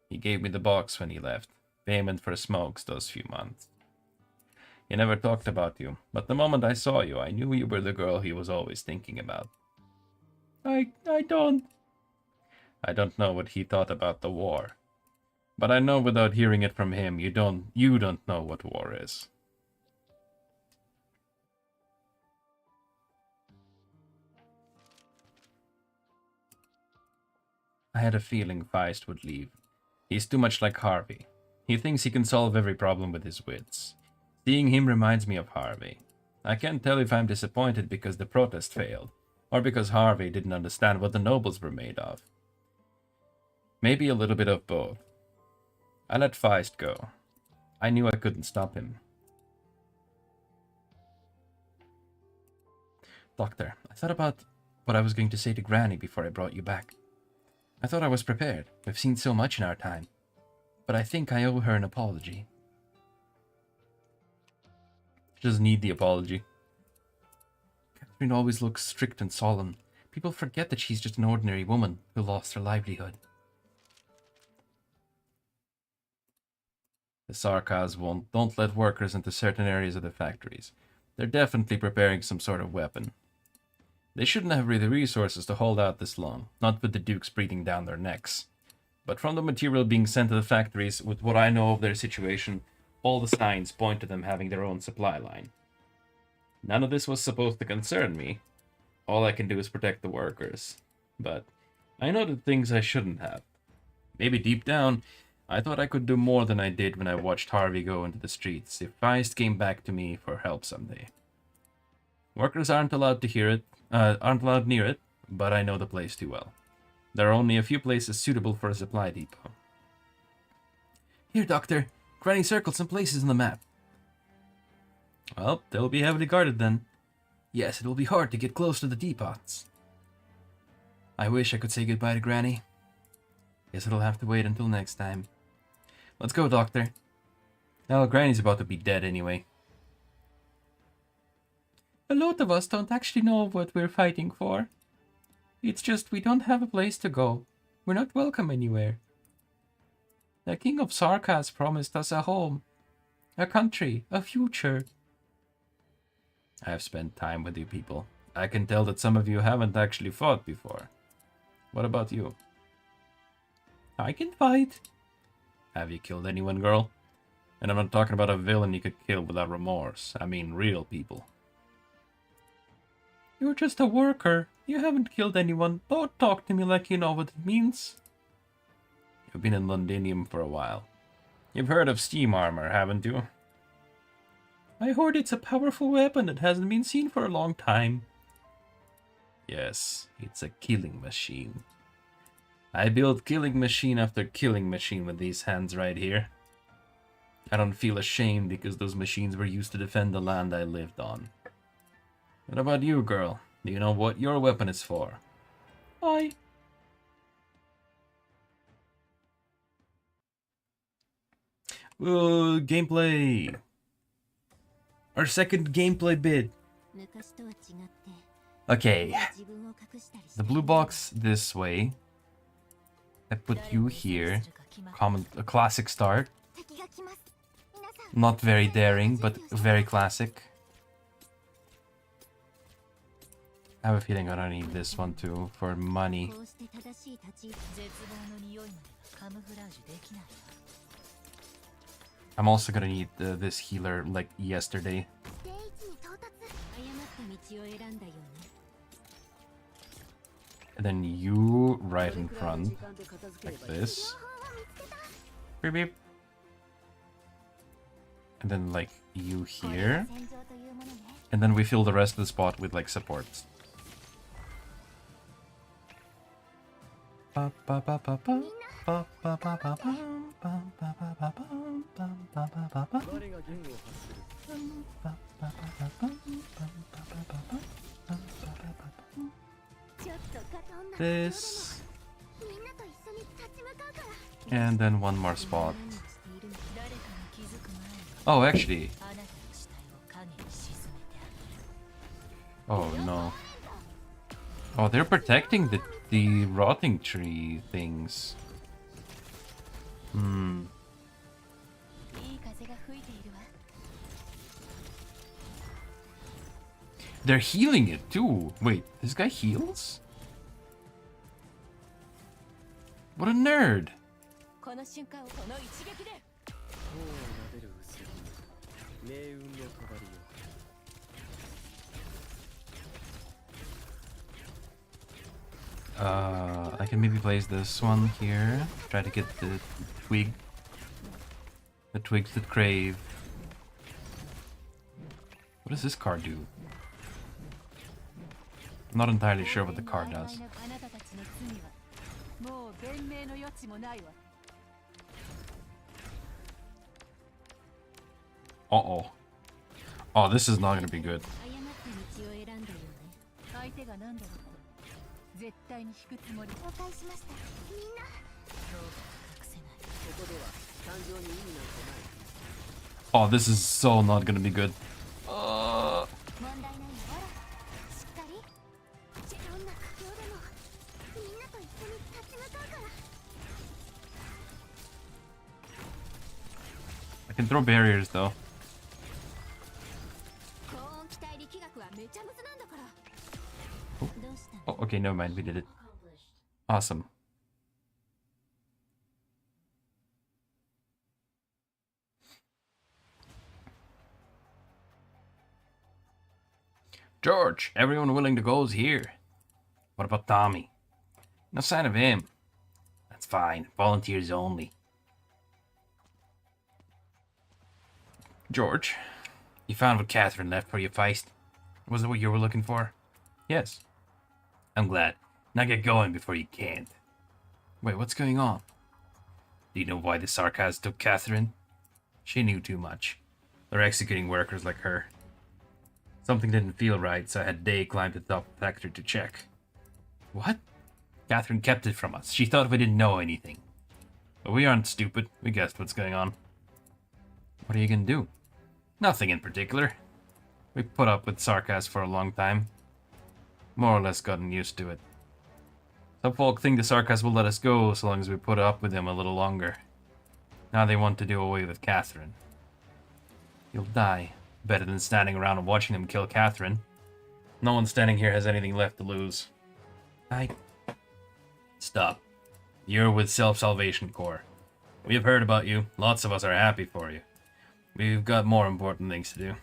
[SPEAKER 1] He gave me the box when he left, payment for smokes those few months. He never talked about you, but the moment I saw you, I knew you were the girl he was always thinking about.
[SPEAKER 3] I
[SPEAKER 1] don't know what he thought about the war, but I know without hearing it from him, you don't know what war is. I had a feeling Feist would leave. He's too much like Harvey. He thinks he can solve every problem with his wits. Seeing him reminds me of Harvey. I can't tell if I'm disappointed because the protest failed, or because Harvey didn't understand what the nobles were made of. Maybe a little bit of both. I let Feist go. I knew I couldn't stop him. Doctor, I thought about what I was going to say to Granny before I brought you back. I thought I was prepared. We've seen so much in our time. But I think I owe her an apology. She doesn't need the apology. Catherine always looks strict and solemn. People forget that she's just an ordinary woman who lost her livelihood. The Sarkas don't let workers into certain areas of the factories. They're definitely preparing some sort of weapon. They shouldn't have the resources to hold out this long, not with the dukes breathing down their necks. But from the material being sent to the factories, with what I know of their situation, all the signs point to them having their own supply line. None of this was supposed to concern me. All I can do is protect the workers. But I know the things I shouldn't have. Maybe deep down, I thought I could do more than I did when I watched Harvey go into the streets if Feist came back to me for help someday. Workers aren't allowed near it, but I know the place too well. There are only a few places suitable for a supply depot. Here, Doctor. Granny circled some places on the map. Well, they'll be heavily guarded then. Yes, it will be hard to get close to the depots. I wish I could say goodbye to Granny. Guess it'll have to wait until next time. Let's go, Doctor. Well, Granny's about to be dead anyway. A lot of us don't actually know what we're fighting for. It's just we don't have a place to go. We're not welcome anywhere. The King of Sarkas promised us a home, a country, a future. I've spent time with you people. I can tell that some of you haven't actually fought before. What about you? I can fight. Have you killed anyone, girl? And I'm not talking about a villain you could kill without remorse. I mean real people. You're just a worker. You haven't killed anyone. Don't talk to me like you know what it means. You've been in Londinium for a while. You've heard of steam armor, haven't you? I heard it's a powerful weapon that hasn't been seen for a long time. Yes, it's a killing machine. I built killing machine after killing machine with these hands right here. I don't feel ashamed because those machines were used to defend the land I lived on. What about you, girl? Do you know what your weapon is for? Aye. Gameplay. Our second gameplay bit. Okay. The blue box this way. I put you here. A classic start. Not very daring, but very classic. I have a feeling I don't need this one too for money. I'm also gonna need this healer like yesterday. And then you right in front, like this. Beep beep. And then like you here. And then we fill the rest of the spot with like supports. This. And then one more spot. Oh, actually. Oh no. Oh, they're protecting the rotting tree things. Hmm. They're healing it too. Wait, this guy heals? What a nerd. I can maybe place this one here. Try to get the twig. The twigs that crave. What does this card do? I'm not entirely sure what the card does. Uh-oh. Oh, this is not gonna be good. Oh, this is so not gonna be good. I can throw barriers though. Oh, okay, never mind. We did it. Awesome. George, everyone willing to go is here. What about Tommy? No sign of him. That's fine. Volunteers only. George, you found what Catherine left for you, Feist. Was it what you were looking for? Yes. I'm glad. Now get going before you can't. Wait, what's going on? Do you know why the Sarkas took Catherine? She knew too much. They're executing workers like her. Something didn't feel right, so I had Day climb to the top of the factory to check. What? Catherine kept it from us. She thought we didn't know anything. But we aren't stupid. We guessed what's going on. What are you gonna do? Nothing in particular. We put up with Sarkas for a long time. More or less gotten used to it. Some folk think the Sarkas will let us go so long as we put up with them a little longer. Now they want to do away with Catherine. You'll die. Better than standing around and watching them kill Catherine. No one standing here has anything left to lose. Stop. You're with Self-Salvation Corps. We have heard about you. Lots of us are happy for you. We've got more important things to do.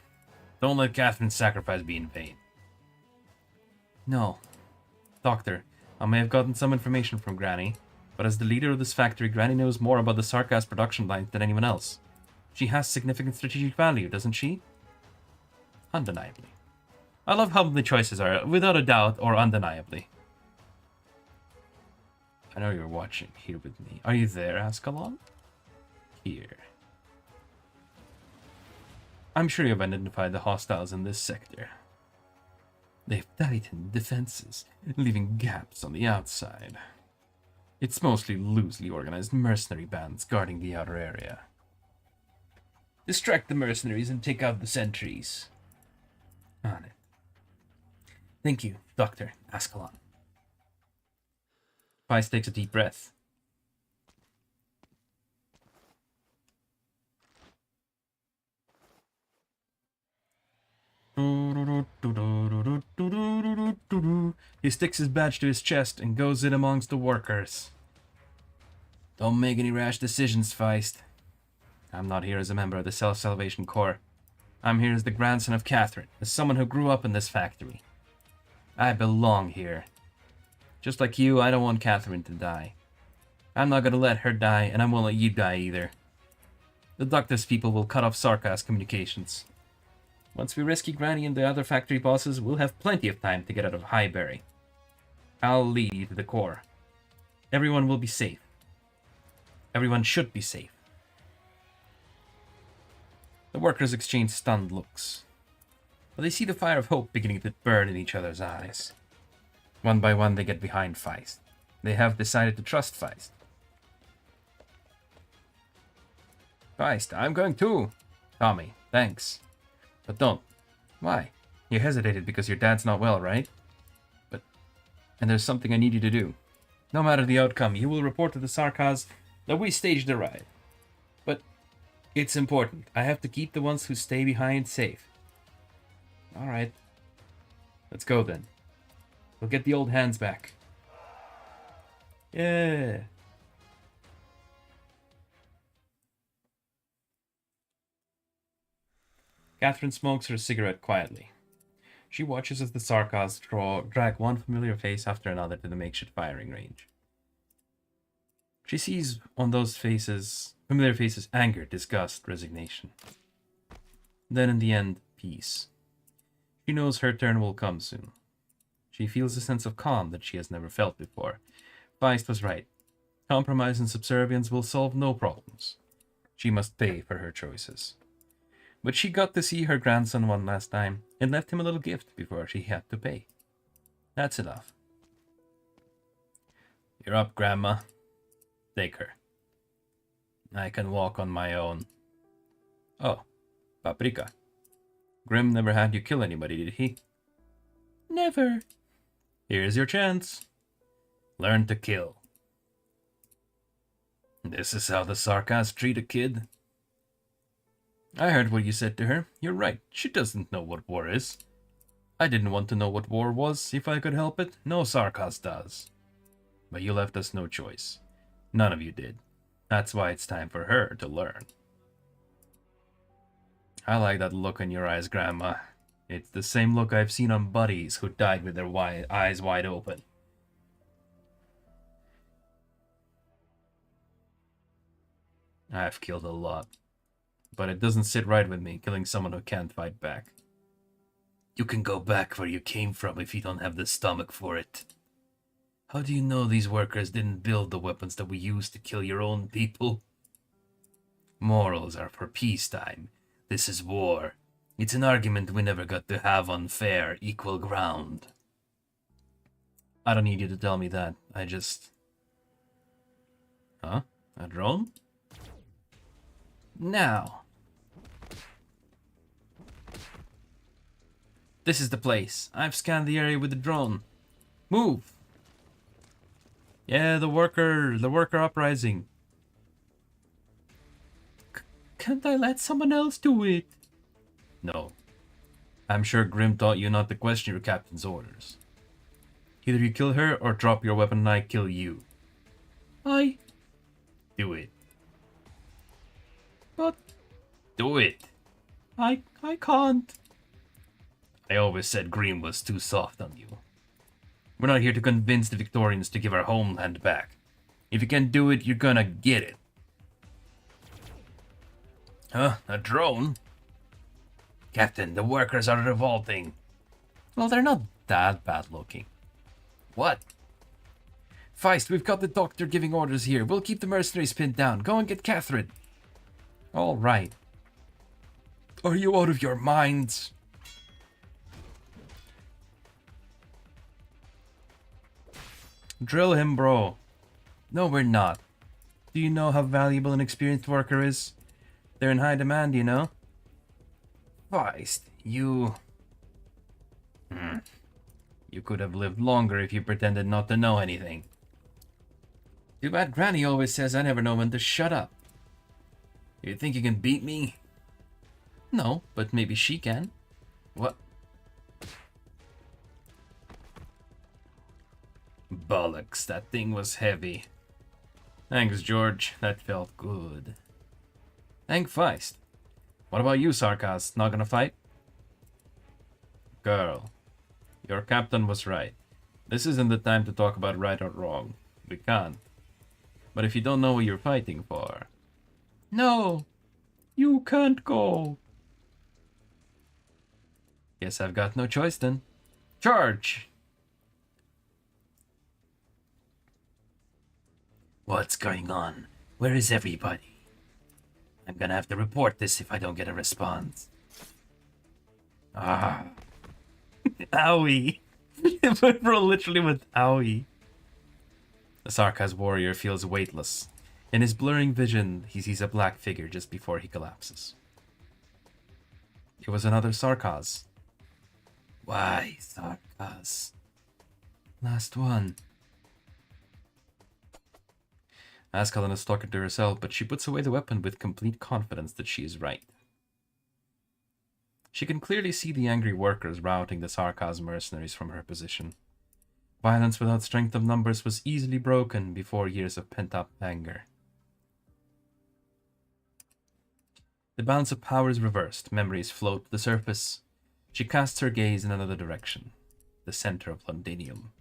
[SPEAKER 1] Don't let Catherine's sacrifice be in vain. No. Doctor, I may have gotten some information from Granny, but as the leader of this factory, Granny knows more about the Sarkas production lines than anyone else. She has significant strategic value, doesn't she? Undeniably. I love how the choices are, without a doubt or undeniably. I know you're watching here with me. Are you there, Ascalon? Here. I'm sure you've identified the hostiles in this sector. They've tightened defenses, leaving gaps on the outside. It's mostly loosely organized mercenary bands guarding the outer area. Distract the mercenaries and take out the sentries. On it. Thank you, Dr. Ascalon. Feist takes a deep breath. He sticks his badge to his chest and goes in amongst the workers. Don't make any rash decisions, Feist. I'm not here as a member of the Self-Salvation Corps. I'm here as the grandson of Catherine, as someone who grew up in this factory. I belong here. Just like you, I don't want Catherine to die. I'm not gonna let her die, and I won't let you die either. The Doctor's people will cut off Sarkas communications. Once we rescue Granny and the other factory bosses, we'll have plenty of time to get out of Highbury. I'll lead you to the core. Everyone will be safe. Everyone should be safe. The workers exchange stunned looks, but they see the fire of hope beginning to burn in each other's eyes. One by one, they get behind Feist. They have decided to trust Feist. Feist, I'm going too. Tommy, thanks. But don't. Why? You hesitated because your dad's not well, right? And there's something I need you to do. No matter the outcome, you will report to the Sarkas that we staged a riot. But it's important. I have to keep the ones who stay behind safe. Alright. Let's go then. We'll get the old hands back. Yeah. Catherine smokes her cigarette quietly. She watches as the Sarkas drag one familiar face after another to the makeshift firing range. She sees on those faces, familiar faces, anger, disgust, resignation. Then in the end, peace. She knows her turn will come soon. She feels a sense of calm that she has never felt before. Feist was right. Compromise and subservience will solve no problems. She must pay for her choices. But she got to see her grandson one last time and left him a little gift before she had to pay. That's enough. You're up, Grandma. Take her. I can walk on my own. Oh, Paprika. Grim never had you kill anybody, did he? Never. Here's your chance. Learn to kill. This is how the Sarkas treat a kid. I heard what you said to her. You're right. She doesn't know what war is. I didn't want to know what war was if I could help it. No Sarkas does. But you left us no choice. None of you did. That's why it's time for her to learn. I like that look in your eyes, Grandma. It's the same look I've seen on buddies who died with their eyes wide open. I've killed a lot. But it doesn't sit right with me, killing someone who can't fight back. You can go back where you came from if you don't have the stomach for it. How do you know these workers didn't build the weapons that we use to kill your own people? Morals are for peacetime. This is war. It's an argument we never got to have on fair, equal ground. I don't need you to tell me that. I just... Huh? A drone? Now. This is the place. I've scanned the area with the drone. Move! Yeah, the worker uprising. Can't I let someone else do it? No. I'm sure Grim taught you not to question your captain's orders. Either you kill her or drop your weapon and I kill you. Do it. But... Do it. I can't. I always said Grim was too soft on you. We're not here to convince the Victorians to give our homeland back. If you can do it, you're gonna get it. Huh? A drone? Captain, the workers are revolting. Well, they're not that bad looking. What? Feist, we've got the doctor giving orders here. We'll keep the mercenaries pinned down. Go and get Catherine. All right. Are you out of your minds? Drill him, bro. No, we're not. Do you know how valuable an experienced worker is? They're in high demand, you know? Feist, you... You could have lived longer if you pretended not to know anything. Too bad Granny always says I never know when to shut up. You think you can beat me? No, but maybe she can. What? Bollocks, that thing was heavy. Thanks, George. That felt good. Thank Feist. What about you, Sarkas? Not gonna fight? Girl, your captain was right. This isn't the time to talk about right or wrong. We can't. But if you don't know what you're fighting for... No! You can't go! Guess I've got no choice then. Charge! What's going on? Where is everybody? I'm gonna have to report this if I don't get a response. Ah. Owie. Bro literally went owie. The Sarkas warrior feels weightless. In his blurring vision, he sees a black figure just before he collapses. It was another Sarkas. Why, Sarkas? Last one. Ascalon is talking to herself, but she puts away the weapon with complete confidence that she is right. She can clearly see the angry workers routing the Sarkas mercenaries from her position. Violence without strength of numbers was easily broken before years of pent-up anger. The balance of power is reversed. Memories float to the surface. She casts her gaze in another direction, the center of Londinium.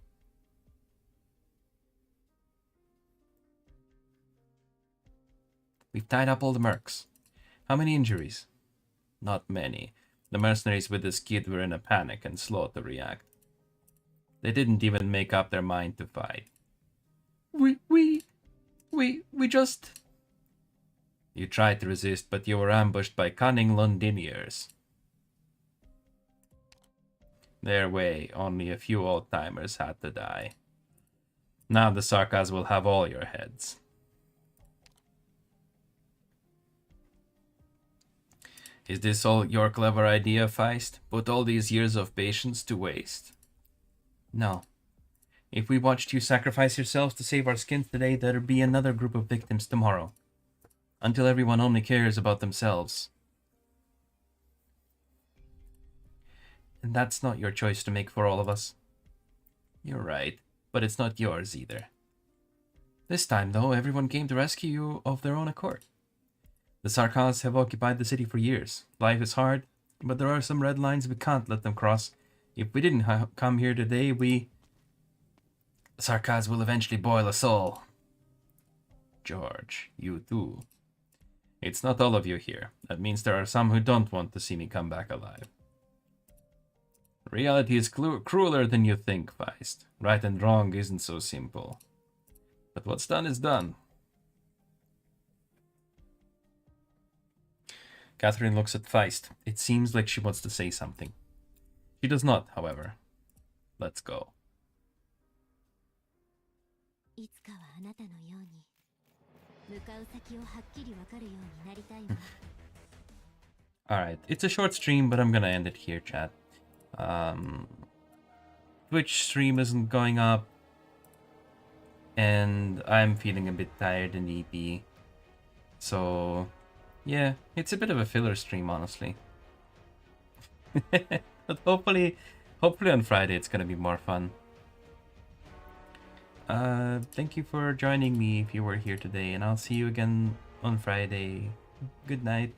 [SPEAKER 1] We've tied up all the mercs. How many injuries? Not many. The mercenaries with the skid were in a panic and slow to react. They didn't even make up their mind to fight. We just... You tried to resist, but you were ambushed by cunning Londiniers. Their way, only a few old-timers had to die. Now the Sarkas will have all your heads. Is this all your clever idea, Feist? Put all these years of patience to waste? No. If we watched you sacrifice yourselves to save our skins today, there'd be another group of victims tomorrow. Until everyone only cares about themselves. And that's not your choice to make for all of us. You're right, but it's not yours either. This time, though, everyone came to rescue you of their own accord. The Sarkas have occupied the city for years. Life is hard, but there are some red lines we can't let them cross. If we didn't come here today, The Sarkas will eventually boil us all. George, you too. It's not all of you here. That means there are some who don't want to see me come back alive. Reality is crueler than you think, Feist. Right and wrong isn't so simple. But what's done is done. Catherine looks at Feist. It seems like she wants to say something. She does not, however. Let's go. Alright, it's a short stream, but I'm gonna end it here, chat. Twitch stream isn't going up, and I'm feeling a bit tired and EP. So, yeah, it's a bit of a filler stream, honestly. But hopefully on Friday it's gonna be more fun. Thank you for joining me if you were here today, and I'll see you again on Friday. Good night.